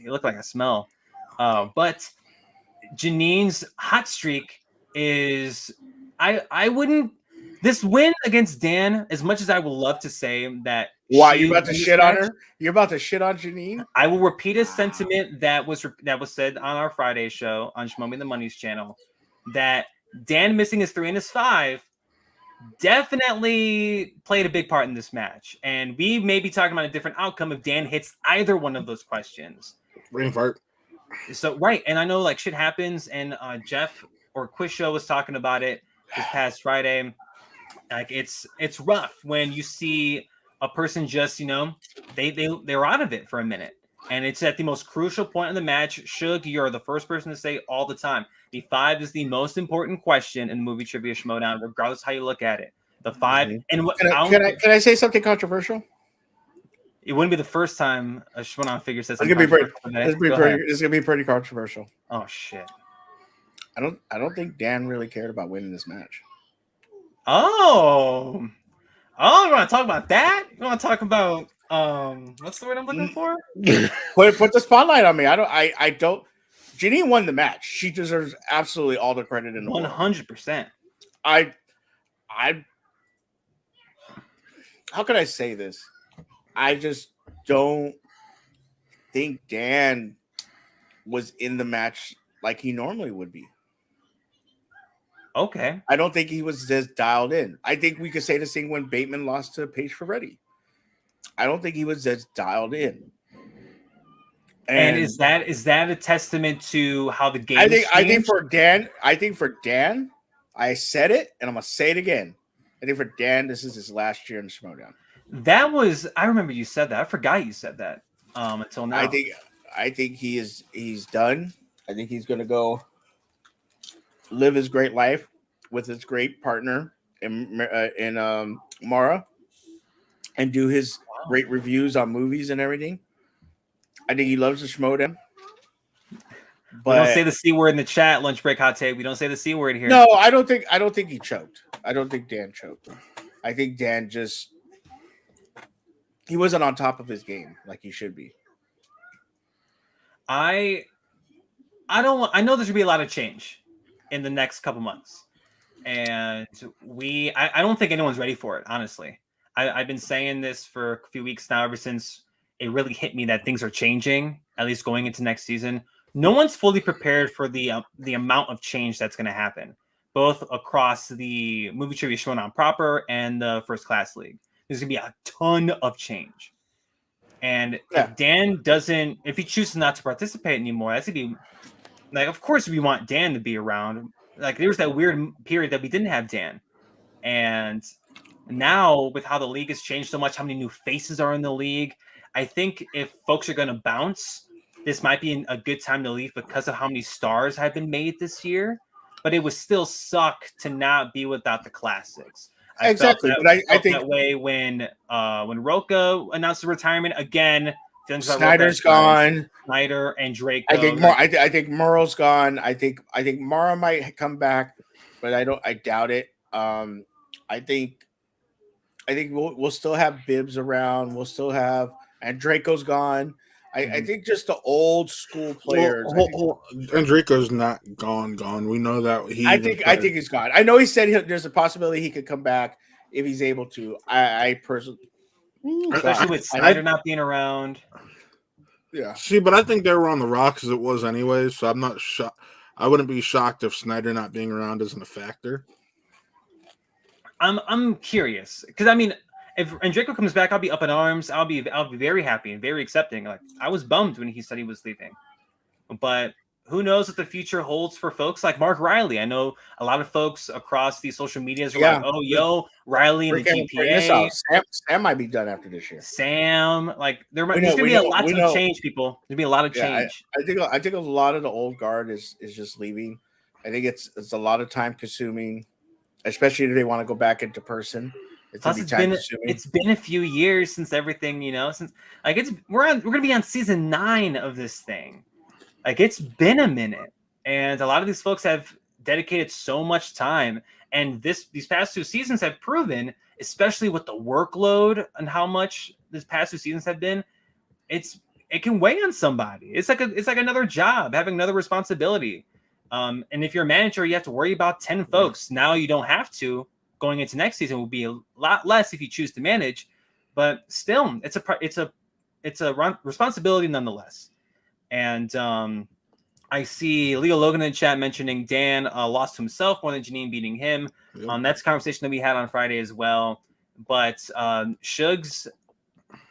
you look like I smell. But Janine's hot streak is I wouldn't. This win against Dan, as much as I would love to say that. Why you about to shit on her? You're about to shit on Janine? I will repeat a sentiment that was said on our Friday show on Schmoedown the Money's channel, that Dan missing his 3 and his 5 definitely played a big part in this match. And we may be talking about a different outcome if Dan hits either one of those questions. Brain fart. So right, and I know like shit happens, and Jeff or Quiz Show was talking about it this past Friday. Like it's rough when you see a person just, they're out of it for a minute. And it's at the most crucial point in the match. Suge, you're the first person to say all the time, the 5 is the most important question in the movie trivia Schmoedown, regardless how you look at it. The 5 and what can I say something controversial? It wouldn't be the first time a Schmoedown figure says something it's gonna be pretty controversial. Oh shit. I don't think Dan really cared about winning this match. Oh, you want to talk about that? You want to talk about what's the word I'm looking for? Put the spotlight on me. I don't. Janine won the match. She deserves absolutely all the credit in the world. 100%. I. How can I say this? I just don't think Dan was in the match like he normally would be. Okay. I don't think he was just dialed in. I think we could say the same when Bateman lost to Paige Ferretti. I don't think he was just dialed in. And is that a testament to how the game? I think for Dan, I said it and I'm gonna say it again. I think for Dan, this is his last year in the Schmoedown. I remember you said that. I forgot you said that. Until now. I think he's done. I think he's gonna go live his great life with his great partner in Mara and do his great reviews on movies and everything. I think he loves the Schmoedown. But we don't say the C word in the chat, lunch break hot take. We don't say the C word here. No, I don't think he choked. I don't think Dan choked. I think Dan he wasn't on top of his game like he should be. I know there's gonna be a lot of change in the next couple months. and I don't think anyone's ready for it, honestly. I've been saying this for a few weeks now, ever since it really hit me that things are changing, at least going into next season. No one's fully prepared for the amount of change that's going to happen, both across the movie trivia Schmoedown proper and the First Class League. There's going to be a ton of change. And if Dan doesn't, if he chooses not to participate anymore, that's going to be like, of course, we want Dan to be around. Like, there was that weird period that we didn't have Dan. And now, with how the league has changed so much, how many new faces are in the league, I think if folks are going to bounce, this might be a good time to leave because of how many stars have been made this year. But it would still suck to not be without the classics. I felt that way when Roca announced the retirement again. Snyder's gone. Snyder and Draco. I think Merle's gone. I think Mara might come back, but I doubt it. I think we'll still have Bibbs around. We'll still have, and Draco's gone. I think just the old school players. And Draco's not gone. We know that. I think he's gone. I know he said there's a possibility he could come back if he's able to. I personally, especially with Snyder not being around. Yeah. See, but I think they were on the rocks as it was anyway, so I'm not shocked. I wouldn't be shocked if Snyder not being around isn't a factor. I'm curious because I mean, if Draco comes back, I'll be up in arms. I'll be very happy and very accepting. Like, I was bummed when he said he was leaving, but who knows what the future holds for folks like Mark Riley. I know a lot of folks across these social medias are like, "Oh, yo, Riley and the GPA." Sam might be done after this year. Sam, like, there's gonna be a lot of change, people. There's gonna be a lot of change. I think a lot of the old guard is just leaving. I think it's a lot of time consuming, especially if they want to go back into person. Plus, it's been a few years since everything, since like we're gonna be on season 9 of this thing. Like, it's been a minute, and a lot of these folks have dedicated so much time, and these past 2 seasons have proven, especially with the workload and how much these past 2 seasons have been, it can weigh on somebody. It's like another job, having another responsibility. And if you're a manager, you have to worry about 10 folks. Now you don't have to. Going into next season will be a lot less if you choose to manage, but still, it's a responsibility nonetheless. And I see Leo Logan in the chat mentioning Dan lost to himself more than Janine beating him. Yep. That's a conversation that we had on Friday as well. But Suge's,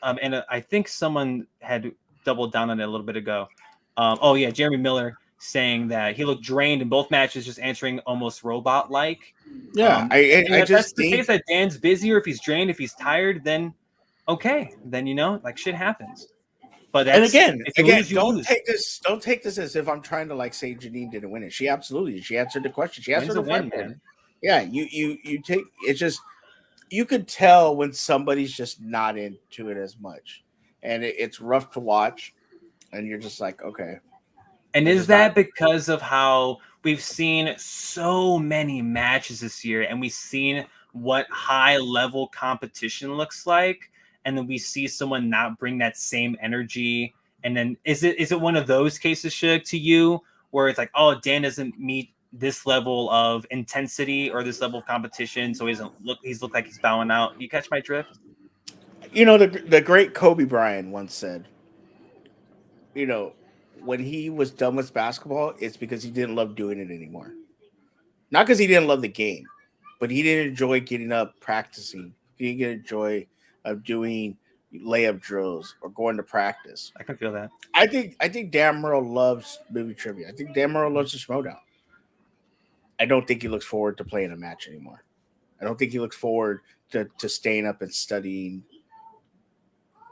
and I think someone had doubled down on it a little bit ago. Jeremy Miller saying that he looked drained in both matches, just answering almost robot-like. Yeah, I just think the case that Dan's busy, or if he's drained, if he's tired, then okay, then like shit happens. But again, don't take this as if I'm trying to say Janine didn't win it. She absolutely, she answered the question. She answered the win, man. Yeah, you take it's just, you could tell when somebody's just not into it as much, and it's rough to watch, and you're just like, okay. And is that because of how we've seen so many matches this year, and we've seen what high level competition looks like, and then we see someone not bring that same energy? And then is it one of those cases, Suge, to you, where it's like, oh, Dan doesn't meet this level of intensity or this level of competition, so he's looked like he's bowing out? You catch my drift? The great Kobe Bryant once said, when he was done with basketball, it's because he didn't love doing it anymore. Not because he didn't love the game, but he didn't enjoy getting up practicing. He didn't enjoy doing layup drills or going to practice. I can feel that. I think Dan Merle loves movie trivia. I think Dan Merle loves the Schmoedown. I don't think he looks forward to playing a match anymore. I don't think he looks forward to staying up and studying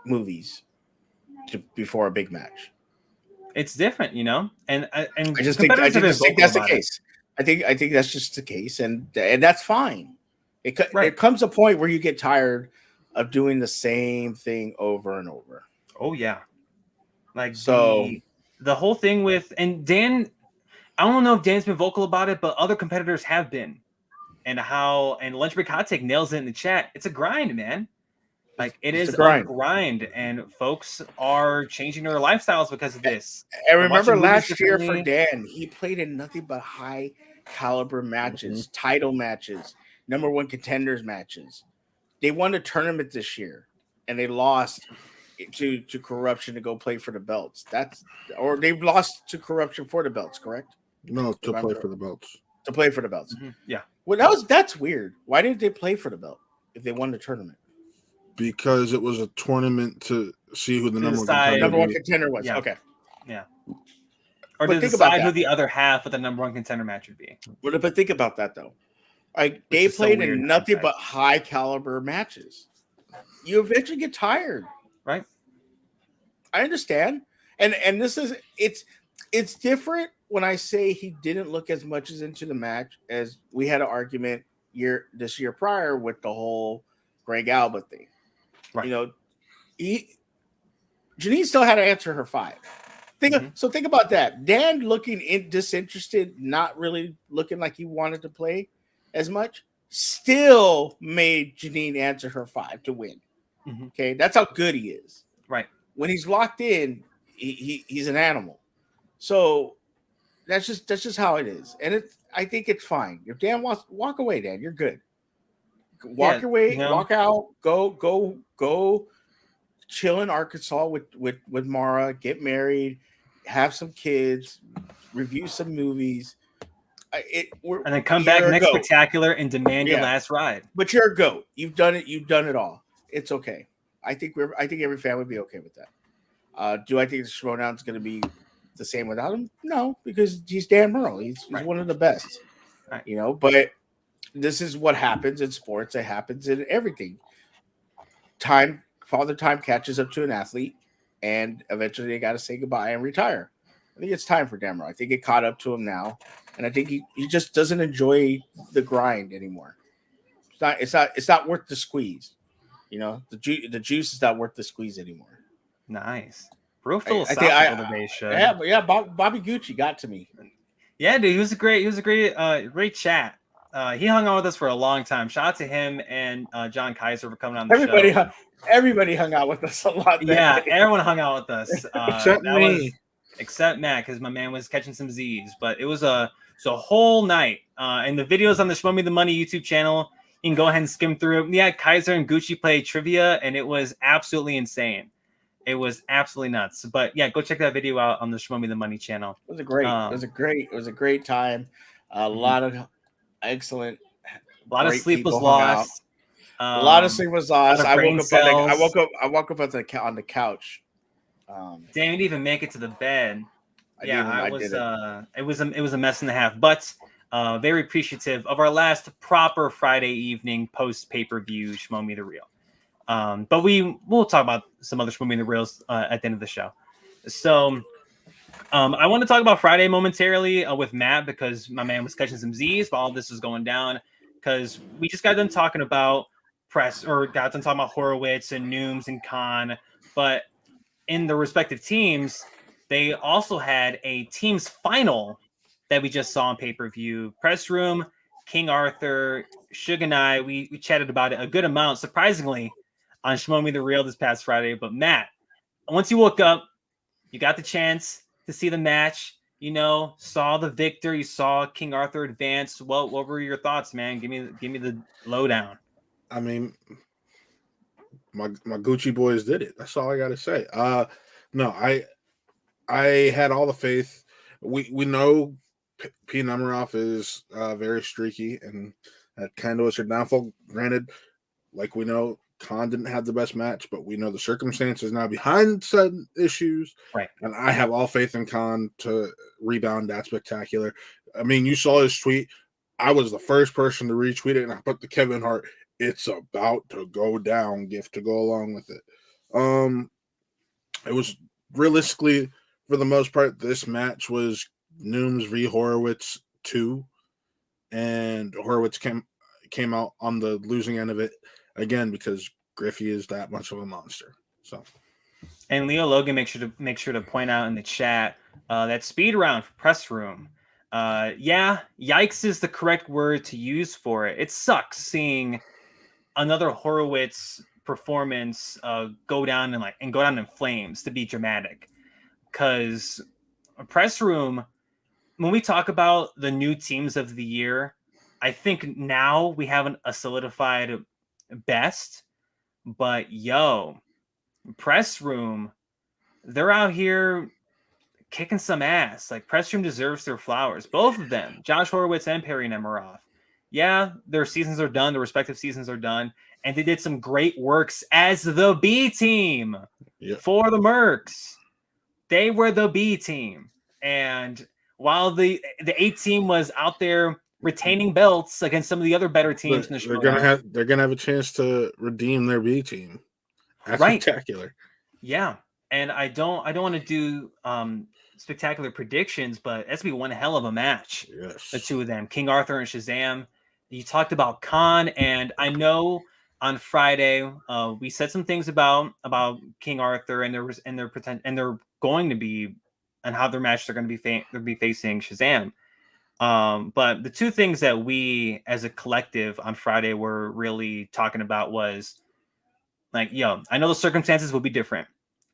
movies before a big match. It's different, and I just think that's the case. I think that's just the case, and that's fine. It comes a point where you get tired of doing the same thing over and over. Oh yeah, the whole thing with, and Dan, I don't know if Dan's been vocal about it, but other competitors have been, and Lunch Break Hot Take nails it in the chat. It's a grind, man. It is a grind, and folks are changing their lifestyles because of this. And remember last year for Dan, he played in nothing but high caliber matches, title matches, number one contenders matches. They won a tournament this year, and they lost to corruption to go play for the belts. Or they lost to corruption for the belts, correct? No, to play for the belts. To play for the belts. Mm-hmm. Yeah. Well, that's weird. Why didn't they play for the belt if they won the tournament? Because it was a tournament to see who the number one contender was. Yeah. Okay. Yeah. Or But to think decide about who that. the other half of the number one contender match would be. But think about that though. Like they is so played weird in in nothing hindsight. but high caliber matches. You eventually get tired. Right. I understand. And this is it's different when I say he didn't look as much as into the match as we had an argument this year prior with the whole Greg Alba thing. Right. You know, Janine still had to answer her 5. So think about that. Dan looking disinterested, not really looking like he wanted to play as much, still made Janine answer her 5 to win. Mm-hmm. Okay, that's how good he is. Right. When he's locked in, he's an animal. So that's just how it is, and I think it's fine. If Dan wants walk away, Dan, you're good. Walk your way, walk out, go, chill in Arkansas with Mara, get married, have some kids, review some movies. And then come back next spectacular and demand your last ride. But you're a goat. You've done it. You've done it all. It's okay. I think every fan would be okay with that. Do I think the Schmoedown is going to be the same without him? No, because he's Dan Murrell. He's one of the best. Right. You know, but this is what happens in sports. It happens in everything. Father time catches up to an athlete, and eventually they got to say goodbye and retire. I think it's time for Dan Murrell. I think it caught up to him now, and I think he just doesn't enjoy the grind anymore. It's not worth the squeeze. You know, the juice is not worth the squeeze anymore. Nice. Real philosophical today, show. Yeah, Bobby Gucci got to me. Yeah, dude, he was a great chat. He hung out with us for a long time. Shout out to him and John Kaiser for coming on the show. Everybody hung out with us a lot. Yeah, everyone hung out with us. Except me. Except Matt, because my man was catching some Z's. But it was a whole night. And the videos on the Show Me the Money YouTube channel, you can go ahead and skim through. Yeah, Kaiser and Gucci played trivia, and it was absolutely insane. It was absolutely nuts. But yeah, go check that video out on the Show Me the Money channel. It was a great time. A lot of excellent. A lot of sleep was lost. A lot of sleep was lost. I woke up on the couch. Didn't even make it to the bed. It was a mess and a half. But very appreciative of our last proper Friday evening post pay-per-view Schmo Me the Real. But we'll talk about some other Schmo Me the Reals at the end of the show. So I want to talk about Friday momentarily with Matt, because my man was catching some Z's while all this was going down, because we just got done talking about Horowitz and Nooms and Khan, but in the respective teams, they also had a team's final that we just saw on pay-per-view. Press Room, King Arthur, Suge and I, we chatted about it a good amount, surprisingly, on Schmo Me the Real this past Friday. But Matt, once you woke up, you got the chance to see the match, saw the victor, you saw King Arthur advance. What were your thoughts, man? Give me the lowdown. I mean, my Gucci boys did it. That's all I got to say. No, I had all the faith. We know P. Nemiroff is very streaky, and that kind of was her downfall. Granted, like we know, Khan didn't have the best match, but we know the circumstances now behind said issues. Right. And I have all faith in Khan to rebound that spectacular. I mean, you saw his tweet. I was the first person to retweet it, and I put the Kevin Hart "It's about to go down" gift to go along with it. It was realistically, for the most part, this match was Nooms v. Horowitz 2, and Horowitz came out on the losing end of it again because Griffey is that much of a monster. So, and Leo Logan make sure to point out in the chat that speed round for Press Room. Yikes is the correct word to use for it. It sucks seeing another Horowitz performance go down in flames, to be dramatic, because Press Room when we talk about the new teams of the year, I think now we have a solidified best. But Press Room, they're out here kicking some ass. Like, Press Room deserves their flowers. Both of them, Josh Horowitz and Perry Nemiroff. Yeah, their seasons are done. Their respective seasons are done. And they did some great works as the B team for the Mercs. They were the B team. And while the A team was out there retaining belts against some of the other better teams in the they're gonna have a chance to redeem their B team. That's spectacular. Yeah. And I don't want to do spectacular predictions, but that's gonna be one hell of a match. Yes. The two of them, King Arthur and Shazam. You talked about Khan, and I know on Friday we said some things about King Arthur and their potential, and they're going to be, and how their match they're going to be facing Shazam. But the two things that we as a collective on Friday were really talking about was like, I know the circumstances will be different.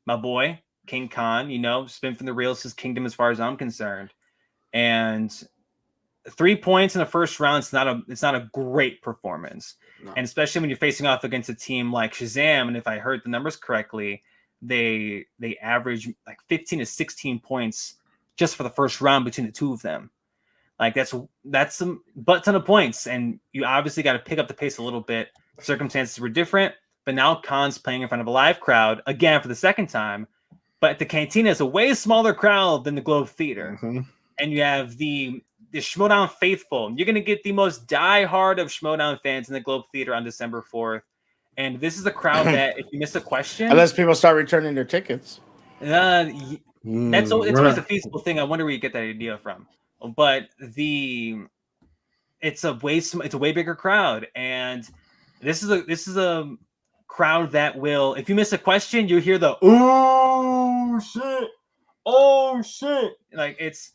My boy King Khan, spin from the reels, his kingdom as far as I'm concerned, and 3 points in the first round, it's not a great performance. No. And especially when you're facing off against a team like Shazam, and if I heard the numbers correctly, they average like 15 to 16 points just for the first round between the two of them. Like, that's some butt ton of points, and you obviously got to pick up the pace a little bit. Circumstances were different, but now Khan's playing in front of a live crowd again for the second time, but the Cantina is a way smaller crowd than the Globe Theater. Mm-hmm. And you have the Schmoedown faithful. You're going to get the most diehard of Schmoedown fans in the Globe Theater on December 4th. And this is a crowd that, if you miss a question... Unless people start returning their tickets. It's always a feasible thing. I wonder where you get that idea from. But it's a way bigger crowd. And this is a crowd that will... If you miss a question, you hear the, oh, shit. Like, it's...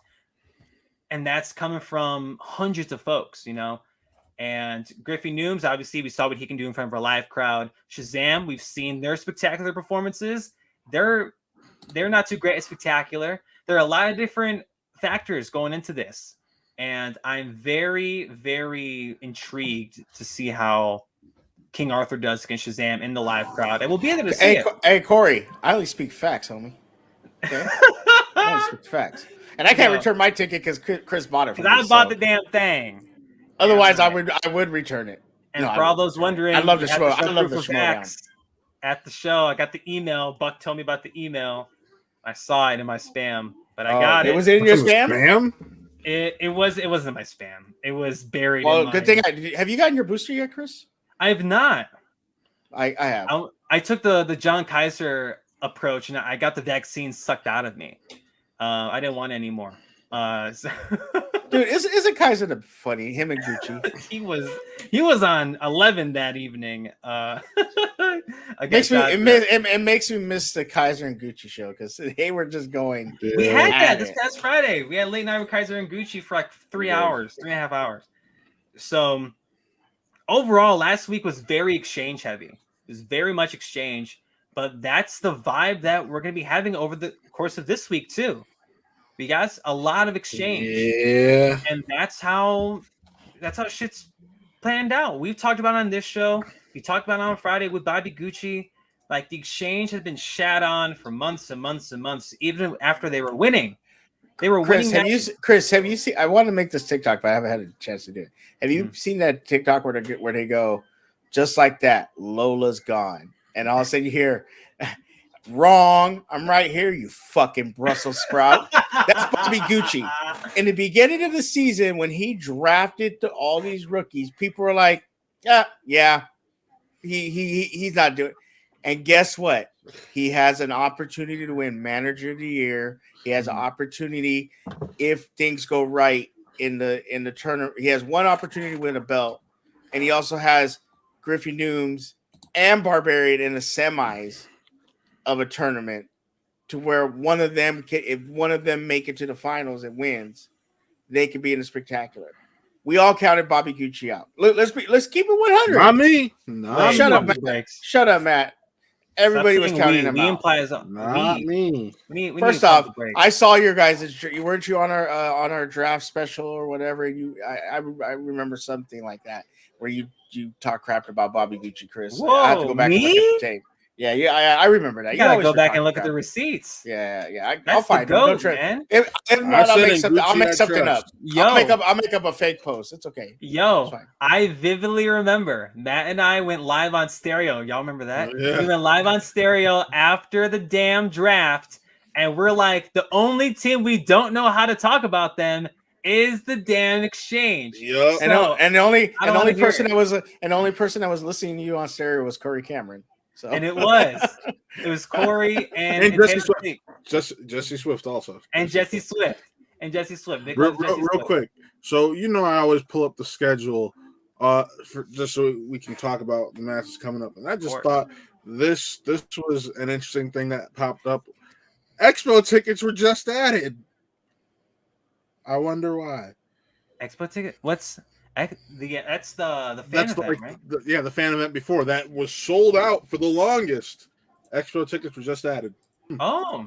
And that's coming from hundreds of folks, And Griffey Nooms, obviously, we saw what he can do in front of a live crowd. Shazam, we've seen their spectacular performances. They're not too great at spectacular. There are a lot of different factors going into this. And I'm very, very intrigued to see how King Arthur does against Shazam in the live crowd. And we'll be able to see it. Hey, Corey, I only speak facts, homie. Okay? I only speak facts. And I can't return my ticket because Chris bought it for me. I bought the damn thing. Otherwise, I would return it. And for all those wondering, I love the show. I love the Schmoedown. At the show, I got the email. Buck told me about the email. I saw it in my spam, but I got it. It was in your spam? It wasn't in my spam. It was buried. Well, good thing. Have you gotten your booster yet, Chris? I have not. I have. I took the John Kaiser approach, and I got the vaccine sucked out of me. I didn't want any more. Dude, isn't Kaiser funny? Him and Gucci. he was on 11 that evening. It makes me miss the Kaiser and Gucci show because they were just going. We had that this past Friday. We had late night with Kaiser and Gucci for like 3.5 hours. So overall, last week was very exchange heavy. It was very much exchange, but that's the vibe that we're going to be having over the course of this week too. We got a lot of exchange, and that's how shit's planned out. We've talked about it on this show. We talked about it on Friday with Bobby Gucci. Like, the exchange has been shat on for months and months and months, even after they were winning. They were winning. Chris, have you seen? I want to make this TikTok, but I haven't had a chance to do it. Have you seen that TikTok where they go just like that? Lola's gone, and all of a sudden you hear. Wrong. I'm right here, you fucking Brussels sprout. That's Bobby Gucci. In the beginning of the season, when he drafted all these rookies, people were like, yeah, he's not doing it. And guess what? He has an opportunity to win Manager of the Year. He has an opportunity if things go right in the tournament. He has one opportunity to win a belt, and he also has Griffey Nooms and Barbarian in the semis of a tournament, to where one of them if one of them make it to the finals and wins, they could be in the spectacular. We all counted Bobby Gucci out. Let's keep it 100. Not me. Shut up, Matt. Everybody was counting him we out. implies Not me. We First need to off, pump the brakes. I saw your guys. Weren't you on our draft special or whatever? I remember something like that where you talk crap about Bobby Gucci, Chris. I have to Whoa, go back and look at the tape. Yeah, I remember that. You gotta always go back and talking look at crap. the receipts. Yeah. I'll That's find the them. Don't goat, trip. man. If not, I'll said make in something. I'll Gucci make I something up. trust. I'll make up a fake post. It's okay. It's Yo, fine. I vividly remember Matt and I went live on stereo. Y'all remember that? Yeah. We went live on stereo after the damn draft, and we're like, the only team we don't know how to talk about them is the damn exchange. Yep. So, And the only I don't wanna hear person it. that was listening to you on stereo was Corey Cameron. So and it was Corey and And Jesse Taylor Swift. Swift. Jesse Swift also. And Jesse Swift. Nick Real, loves Jesse real Swift. quick. So I always pull up the schedule, for just so we can talk about the matches coming up. And I just thought this was an interesting thing that popped up. Expo tickets were just added. I wonder why. Expo ticket? That's the fan That's event, right? the fan event before that was sold out for the longest. Expo tickets were just added. Oh,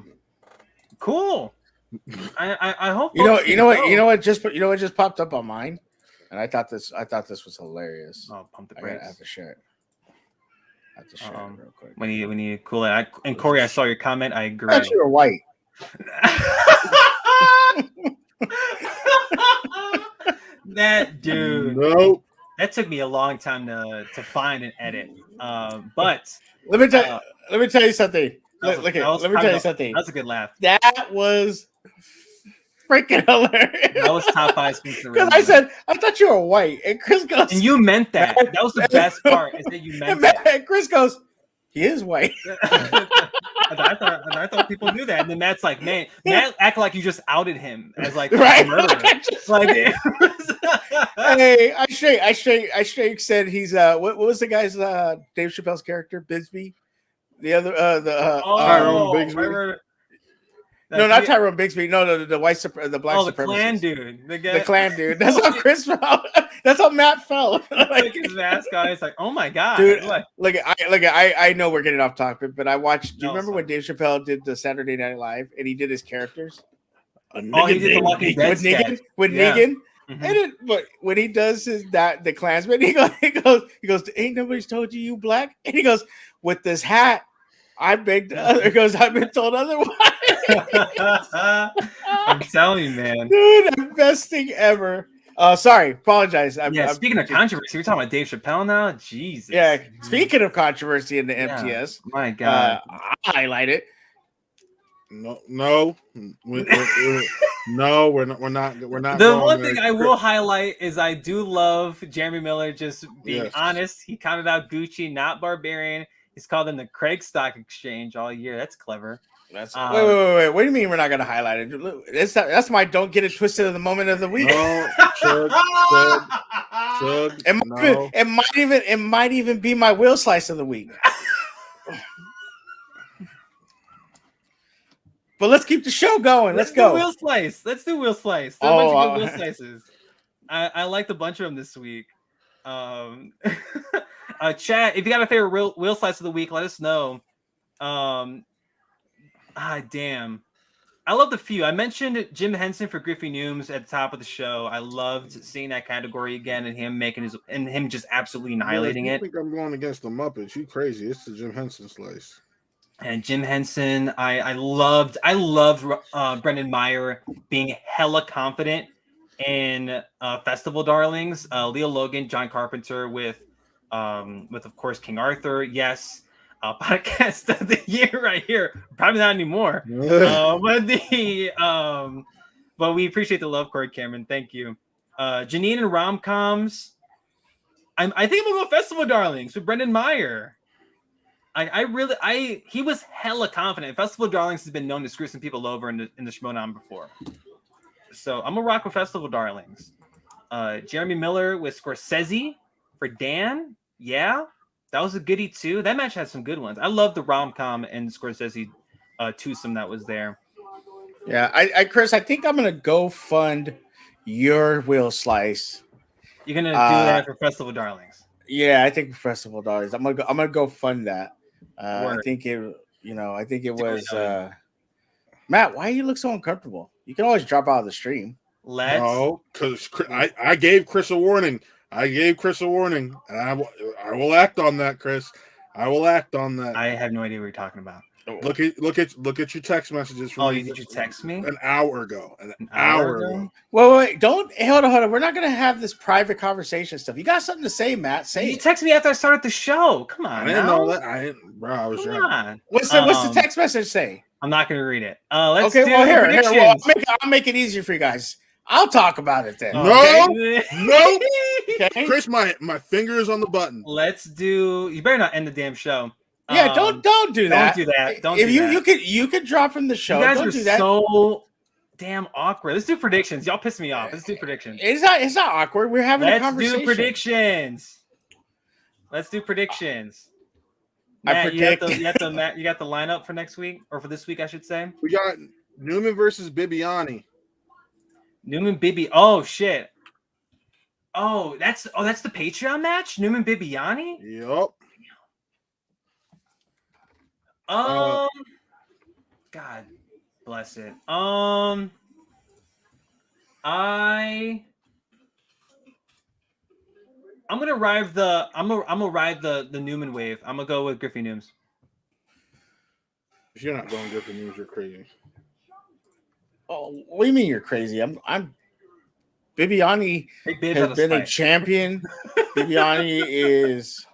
cool. I hope you know folks what just popped up on mine, and I thought this was hilarious. Oh, pump the I brakes. have to share it. Real quick. When you cool it. And Corey, I saw your comment. I agree. I thought you were white. That dude. Nope. That took me a long time to find and edit. But let me tell you something. let me tell you something. That was a good laugh. That was freaking hilarious. That was top 5 speaks. Because I said, I thought you were white. And Chris goes, and you meant that. That was the best part, is that you meant that. And Chris goes, he is white. I thought people knew that. And then Matt's like, man, Matt acted like you just outed him as like right? a murderer. Hey, I straight said he's what was the guy's Dave Chappelle's character, Bisbee? The other Tyrone Bigsby. No, not Tyrone Bigsby. No, the black supremacist. The Klan dude. The Klan dude. That's how Chris felt. That's how Matt felt. Like his mask guy is like, oh my god, dude. I know we're getting off topic, but I watched. Do you remember when Dave Chappelle did the Saturday Night Live and he did his characters? He did the Walking Dead sketch. With Negan. Mm-hmm. And then, but when he does the Klansman, he goes, ain't nobody's told you black? And he goes, with this hat, I've been told otherwise. I'm telling you, man. Dude, the best thing ever. Sorry, apologize. Speaking of controversy, we're talking about Dave Chappelle now. Jesus. Yeah, speaking of controversy in the MTS, my God, I highlight it. No, we're not. The one thing I will highlight is I do love Jeremy Miller just being honest. He counted out Gucci, not Barbarian. He's called them the Craig Stock Exchange all year. That's clever. Wait. What do you mean we're not going to highlight it? That's my don't get it twisted of the moment of the week. No, Suge, it might even be my wheel slice of the week. But let's keep the show going. Let's go. Wheel slice. Let's do wheel slice. There are a bunch of good wheel slices. I liked a bunch of them this week. Chat, if you got a favorite wheel slice of the week, let us know. Damn. I loved a few. I mentioned Jim Henson for Griffey Nooms at the top of the show. I loved seeing that category again and him him just absolutely annihilating it. I think I'm going against the Muppets. You crazy. It's the Jim Henson slice. And Jim Henson, I loved Brendan Meyer being hella confident in Festival Darlings. Leo Logan, John Carpenter with of course King Arthur. Yes, podcast of the year right here. Probably not anymore. But we appreciate the love, Corey Cameron. Thank you. Janine and rom-coms. I think I'm gonna go Festival Darlings with Brendan Meyer. He was hella confident. Festival Darlings has been known to screw some people over in the Schmoedown before. So I'm gonna rock with Festival Darlings. Jeremy Miller with Scorsese for Dan. Yeah, that was a goodie too. That match had some good ones. I love the rom-com and Scorsese twosome that was there. Yeah, Chris, I think I'm gonna go fund your wheel slice. You're gonna do that for Festival Darlings. Yeah, I think Festival Darlings. I'm gonna go fund that. I think it. I think it Duly was noted. Matt. Why you look so uncomfortable? You can always drop out of the stream. Let's. No, because I gave Chris a warning. And I will act on that, Chris. I will act on that. I have no idea what you're talking about. Look at your text messages from me. Did you text me an hour ago? An hour hour ago? ago. Wait! Don't hold on. We're not gonna have this private conversation stuff. You got something to say, Matt? Say You it. texted me after I started the show. Come on, I didn't know that. I didn't, bro. I was Come drunk. on. What's the text message say? I'm not gonna read it. Let's Okay, do well here. Well, predictions. I'll make it easier for you guys. I'll talk about it then. No, Okay. no, Okay. Chris, my finger is on the button. Let's do. You better not end the damn show. Yeah, don't do that. Don't do that. Don't if do you that. you could drop from the show. You guys Don't are do that. so damn awkward. Let's do predictions. Y'all piss me off. Let's do predictions. It's not awkward. We're having a conversation. Let's do predictions. Let's do predictions. I Matt, predict. you got the lineup for next week, or for this week, I should say. We got Newman versus Bibiani. Newman Bibi. Oh shit. That's the Patreon match. Newman Bibiani. Yep. God bless it. I'm gonna ride the Newman wave. I'm gonna go with Griffey Nooms. If you're not going to get the news, you're crazy. Oh, what do you mean you're crazy? I'm Bibiani Big Bibs has on been a spike. champion. Bibiani is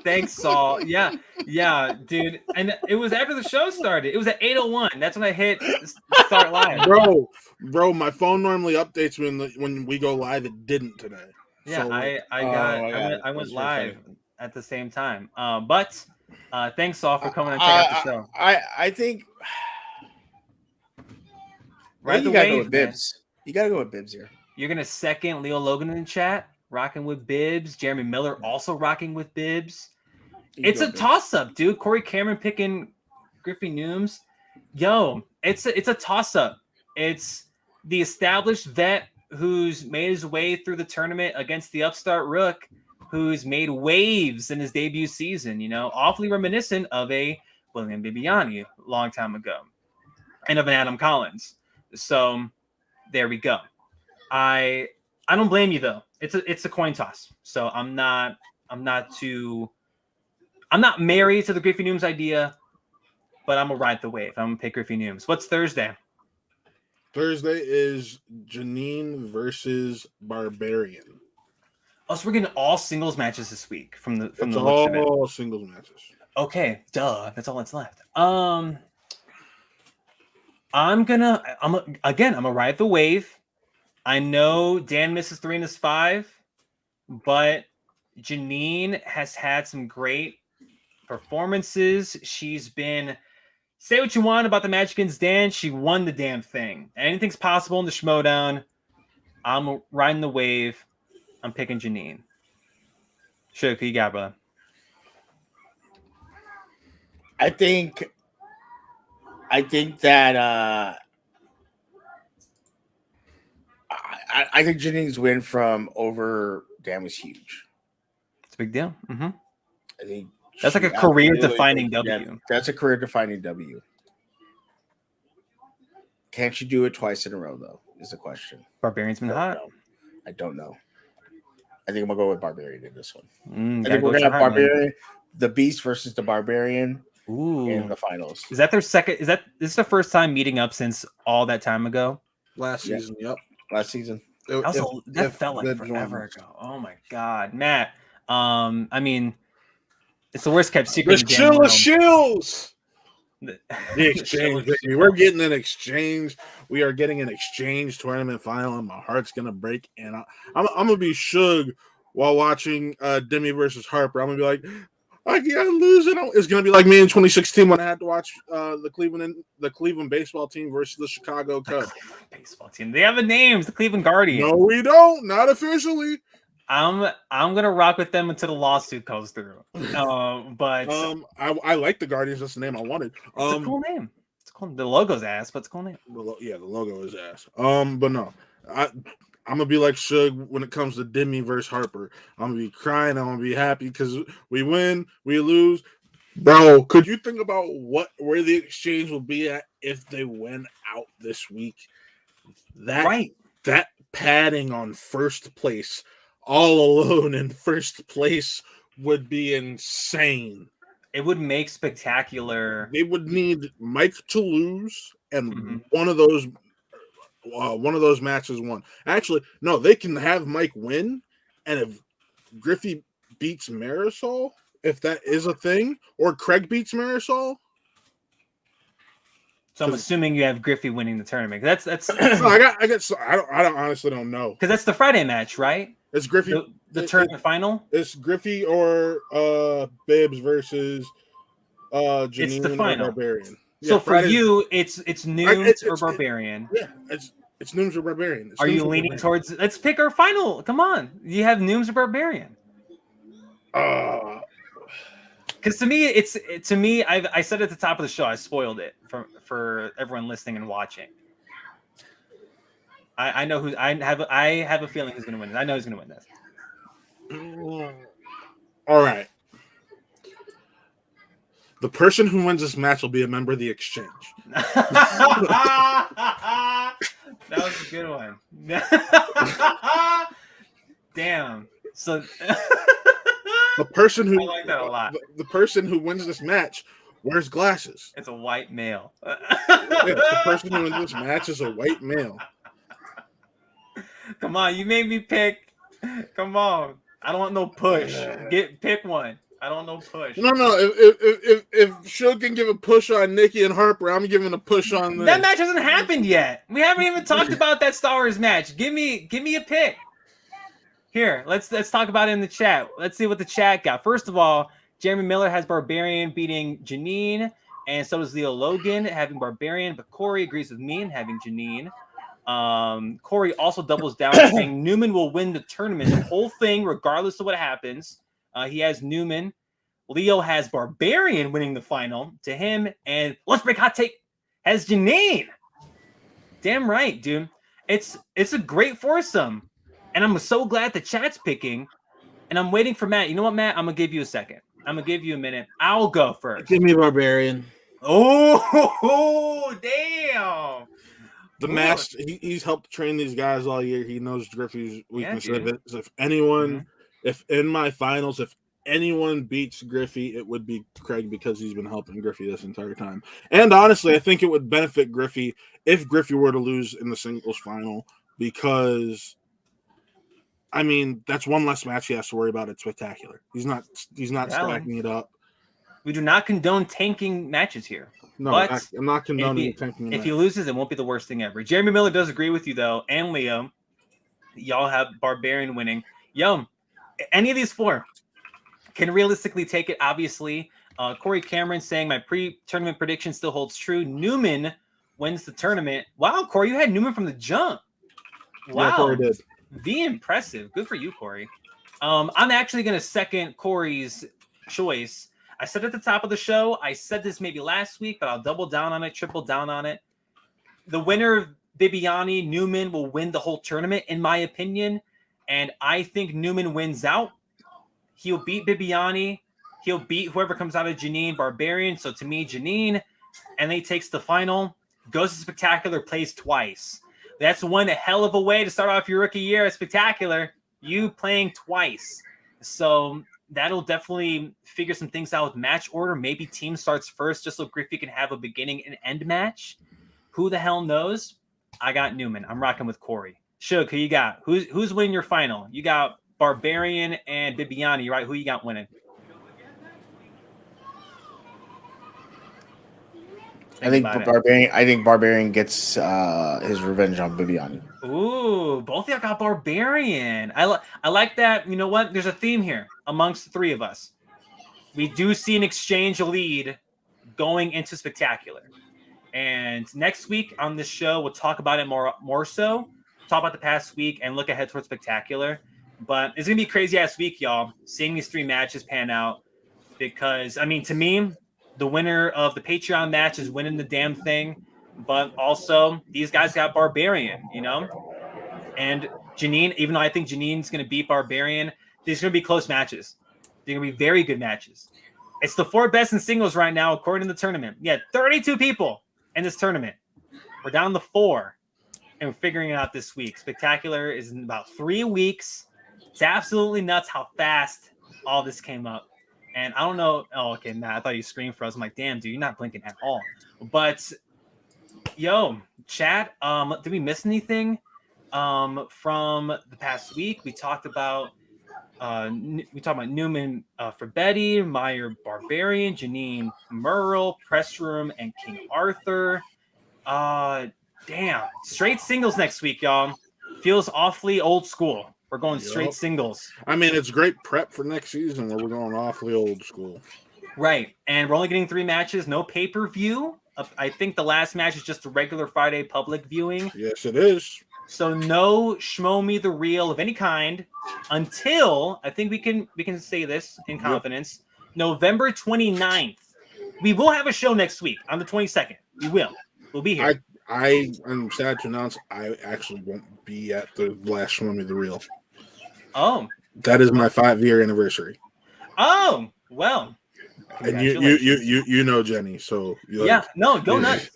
Thanks, Saul. Yeah, dude. And it was after the show started. It was at 8:01. That's when I hit start live. Bro, my phone normally updates when we go live. It didn't today. Yeah, So, I went live at the same time. But thanks, Saul, for coming and checking out the show. I think Right, you gotta go with Bibbs. You gotta go with Bibbs here. You're gonna second Leo Logan in the chat, rocking with Bibbs. Jeremy Miller also rocking with Bibbs. It's a toss-up, dude. Corey Cameron picking Griffey Nooms. Yo, it's a toss-up. It's the established vet who's made his way through the tournament against the upstart rook who's made waves in his debut season, awfully reminiscent of a William Bibiani a long time ago and of an Adam Collins. So there we go. I don't blame you though. It's a coin toss. So I'm not married to the Griffey Nooms idea, but I'm gonna ride the wave. I'm gonna pick Griffey Nooms. What's Thursday? Thursday is Janine versus Barbarian. Oh, so we're getting all singles matches this week from the looks of it. All singles matches. Okay, duh. That's all that's left. I'm gonna ride the wave. I know Dan misses 3 and is 5, but Janine has had some great performances. She's been, say what you want about the match against Dan, she won the damn thing. Anything's possible in the Schmoedown. I'm riding the wave. I'm picking Janine. Sure, who you got, brother? I think that I think Janine's win from over Dan was huge. It's a big deal. Mm-hmm. I think that's like a career-defining W. Yeah, that's a career-defining W. Can't you do it twice in a row, though, is the question. Barbarian's been hot. I don't know. I think I'm going to go with Barbarian in this one. I think we're going to have Barbarian, the Beast versus the Barbarian in the finals. Is that their second? This is the first time meeting up since all that time ago? Last season, yep. Last season. That felt like forever ago. Oh, my God. Matt, I mean, it's the worst kept secret. The Shills. The exchange, baby. We're getting an exchange. We are getting an exchange tournament final, and my heart's gonna break. And I'm gonna be Suge while watching Demi versus Harper. I'm gonna be like, I can't lose it. It's gonna be like me in 2016 when I had to watch the Cleveland baseball team versus the Chicago Cubs. Baseball team. They have a name. It's the Cleveland Guardians. No, we don't. Not officially. I'm gonna rock with them until the lawsuit goes through. But I like the Guardians. That's the name I wanted. It's a cool name. It's cool. The logo's ass, but it's a cool name. The logo is ass. But no, I'm gonna be like Suge when it comes to Demi versus Harper. I'm gonna be crying. I'm gonna be happy because we win, we lose. Bro, could you think about where the exchange will be at if they win out this week? That padding on first place, all alone in first place, would be insane. It would make spectacular. They would need Mike to lose and one of those matches won. Actually, no, they can have Mike win, and if Griffey beats Marisol, if that is a thing, or Craig beats Marisol. So I'm assuming you have Griffey winning the tournament. That's no, I don't honestly don't know. Because that's the Friday match, right? It's Griffey the tournament final. It's Griffey or Bibbs versus Janine it's the final. or Barbarian. So yeah, for Friday, you, it's Nooms or Barbarian. It's Nooms or Barbarian. Are you leaning towards? Let's pick our final. Come on, you have Nooms or Barbarian. Because to me, I said at the top of the show, I spoiled it for everyone listening and watching. I know who I have a feeling who's going to win this. I know who's going to win this. All right. The person who wins this match will be a member of the exchange. That was a good one. Damn. So the person who I like that a lot. The person who wins this match wears glasses. It's a white male. The person who wins this match is a white male. Come on, you made me pick. Come on. I don't want no push. Pick one. I don't know push. No. If Suge can give a push on Nikki and Harper, I'm giving a push on this. That match hasn't happened yet. We haven't even talked about that Star Wars match. Give me a pick. Here, let's talk about it in the chat. Let's see what the chat got. First of all, Jeremy Miller has Barbarian beating Janine, and so does Leo Logan having Barbarian, but Corey agrees with me in having Janine. Corey also doubles down saying Newman will win the tournament, the whole thing, regardless of what happens. He has Newman. Leo has Barbarian winning the final to him, and Let's Break Hot Take has Janine. Damn right, dude. It's a great foursome, and I'm so glad the chat's picking. And I'm waiting for Matt. You know what, Matt? I'm gonna give you a second. I'm gonna give you a minute. I'll go first. Give me Barbarian. Oh, damn. The match, he's helped train these guys all year. He knows Griffey's weaknesses. If anyone, if in my finals, if anyone beats Griffey, it would be Craig because he's been helping Griffey this entire time. And honestly, I think it would benefit Griffey if Griffey were to lose in the singles final because, I mean, that's one less match he has to worry about at Spectacular. He's not stacking it up. We do not condone tanking matches here. No, but I'm not condoning tanking. If he loses, it won't be the worst thing ever. Jeremy Miller does agree with you, though, and Leo. Y'all have Barbarian winning. Yo, any of these four can realistically take it, obviously. Corey Cameron saying my pre-tournament prediction still holds true. Newman wins the tournament. Wow, Corey, you had Newman from the jump. Wow. Yeah, Corey did. Be impressive. Good for you, Corey. I'm actually going to second Corey's choice. I said at the top of the show, I said this maybe last week, but I'll double down on it, triple down on it. The winner of Bibiani, Newman, will win the whole tournament, in my opinion. And I think Newman wins out. He'll beat Bibiani. He'll beat whoever comes out of Janine, Barbarian. So to me, Janine, and then he takes the final, goes to Spectacular, plays twice. That's one hell of a way to start off your rookie year at Spectacular. You playing twice. So that'll definitely figure some things out with match order. Maybe team starts first just so Griffey can have a beginning and end match. Who the hell knows? I got Newman. I'm rocking with Corey. Suge, who you got? Who's winning your final? You got Barbarian and Bibiani, right? Who you got winning? I think Barbarian gets his revenge on Bibiani. Ooh, both of y'all got Barbarian. I like that. You know what? There's a theme here amongst the three of us. We do see an exchange lead going into Spectacular. And next week on this show, we'll talk about it more so. Talk about the past week and look ahead towards Spectacular. But it's going to be a crazy-ass week, y'all, seeing these three matches pan out. Because, I mean, to me, the winner of the Patreon match is winning the damn thing. But also, these guys got Barbarian, you know? And Janine, even though I think Janine's going to beat Barbarian, these are going to be close matches. They're going to be very good matches. It's the 4 best in singles right now, according to the tournament. Yeah, 32 people in this tournament. We're down to 4, and we're figuring it out this week. Spectacular is in about 3 weeks. It's absolutely nuts how fast all this came up. And I don't know. Oh, okay, Matt, I thought you screamed for us. I'm like, damn, dude, you're not blinking at all. But, yo, chat, did we miss anything from the past week? We talked about Newman for Betty, Meyer Barbarian, Janine Merle, Press Room, and King Arthur. Damn. Straight singles next week, y'all. Feels awfully old school. We're going straight singles. I mean, it's great prep for next season where we're going awfully old school. Right. And we're only getting 3 matches, no pay-per-view. I think the last match is just a regular Friday public viewing. Yes, it is. So no Schmo Me the Real of any kind until, I think we can say this in confidence, November 29th. We will have a show next week on the 22nd. We will. We'll be here. I am sad to announce I actually won't be at the last Schmo Me the Real. Oh. That is my 5-year anniversary. Oh, well. And you know Jenny, so yeah, no, go nuts.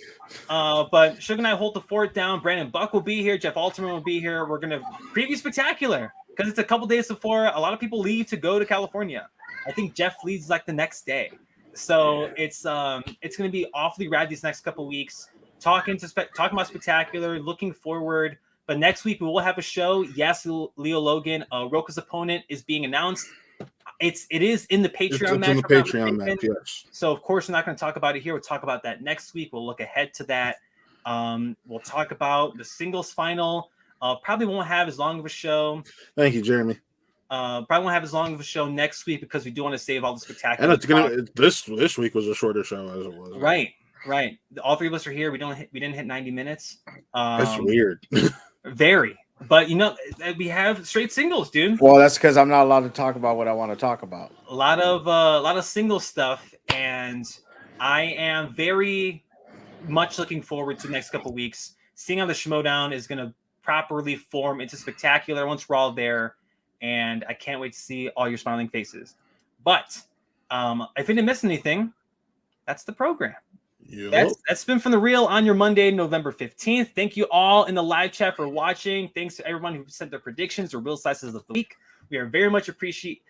But Suge and I hold the fort down. Brandon Buck will be here. Jeff Alterman will be here. We're gonna preview Spectacular because it's a couple days before a lot of people leave to go to California. I think Jeff leaves like the next day, so it's gonna be awfully rad these next couple weeks. Talking about Spectacular, looking forward. But next week we will have a show. Yes, Leo Logan, Roka's opponent is being announced. It is in the Patreon match. In the Patreon match, yes. So of course we're not going to talk about it here. We'll talk about that next week. We'll look ahead to that. We'll talk about the singles final. Probably won't have as long of a show. Thank you, Jeremy. Probably won't have as long of a show next week because we do want to save all the Spectacular. And it's gonna this week was a shorter show as it was. Right. All 3 of us are here. We didn't hit 90 minutes. That's weird. Very. But we have straight singles, dude. Well, that's because I'm not allowed to talk about what I want to talk about. A lot of single stuff, and I am very much looking forward to the next couple weeks. Seeing how the Schmoedown is going to properly form into Spectacular once we're all there, and I can't wait to see all your smiling faces. But if I didn't miss anything, that's the program. Yep. That's been From the Real on your Monday, November 15th. Thank you all in the live chat for watching. Thanks to everyone who sent their predictions or real slices of the week. We are very much appreciative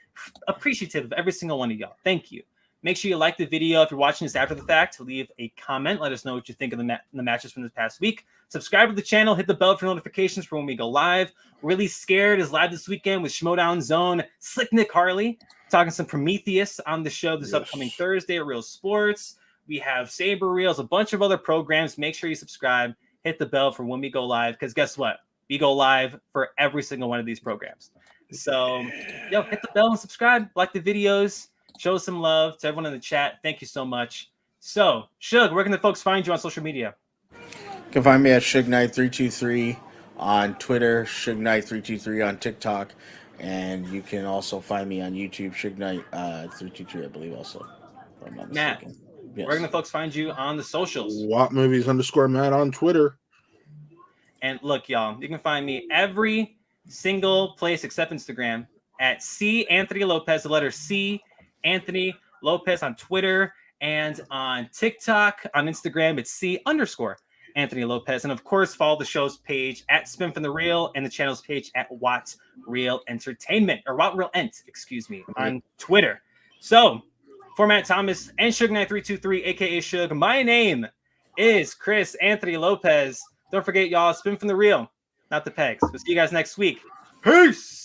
of every single one of y'all. Thank you. Make sure you like the video if you're watching this after the fact. Leave a comment. Let us know what you think of the matches from this past week. Subscribe to the channel. Hit the bell for notifications for when we go live. Really Scared is live this weekend with Schmoedown Zone. Slick Nick Harley talking some Prometheus on the show this upcoming Thursday at Real Sports. We have Saber Reels, a bunch of other programs. Make sure you subscribe, hit the bell for when we go live, because guess what? We go live for every single one of these programs. So, hit the bell and subscribe, like the videos, show some love to everyone in the chat. Thank you so much. So, Suge, where can the folks find you on social media? You can find me at Suge Knight 323 on Twitter, Suge Knight 323 on TikTok, and you can also find me on YouTube, Suge Knight 323, I believe, also. If I'm not Matt. mistaken. Yes. Where can the folks find you on the socials? WattMovies_Matt on Twitter. And look, y'all, you can find me every single place except Instagram at C Anthony Lopez, the letter C Anthony Lopez on Twitter, and on TikTok. On Instagram, it's C_Anthony Lopez. And of course, follow the show's page at Spin from the Real and the channel's page at Watt Real Entertainment, or Watt Real Ent, on Twitter. So, for Matt Thomas and Suge Knight 323, aka Suge, my name is Chris Anthony Lopez. Don't forget, y'all, Spin from the Real, not the pegs. We'll see you guys next week. Peace.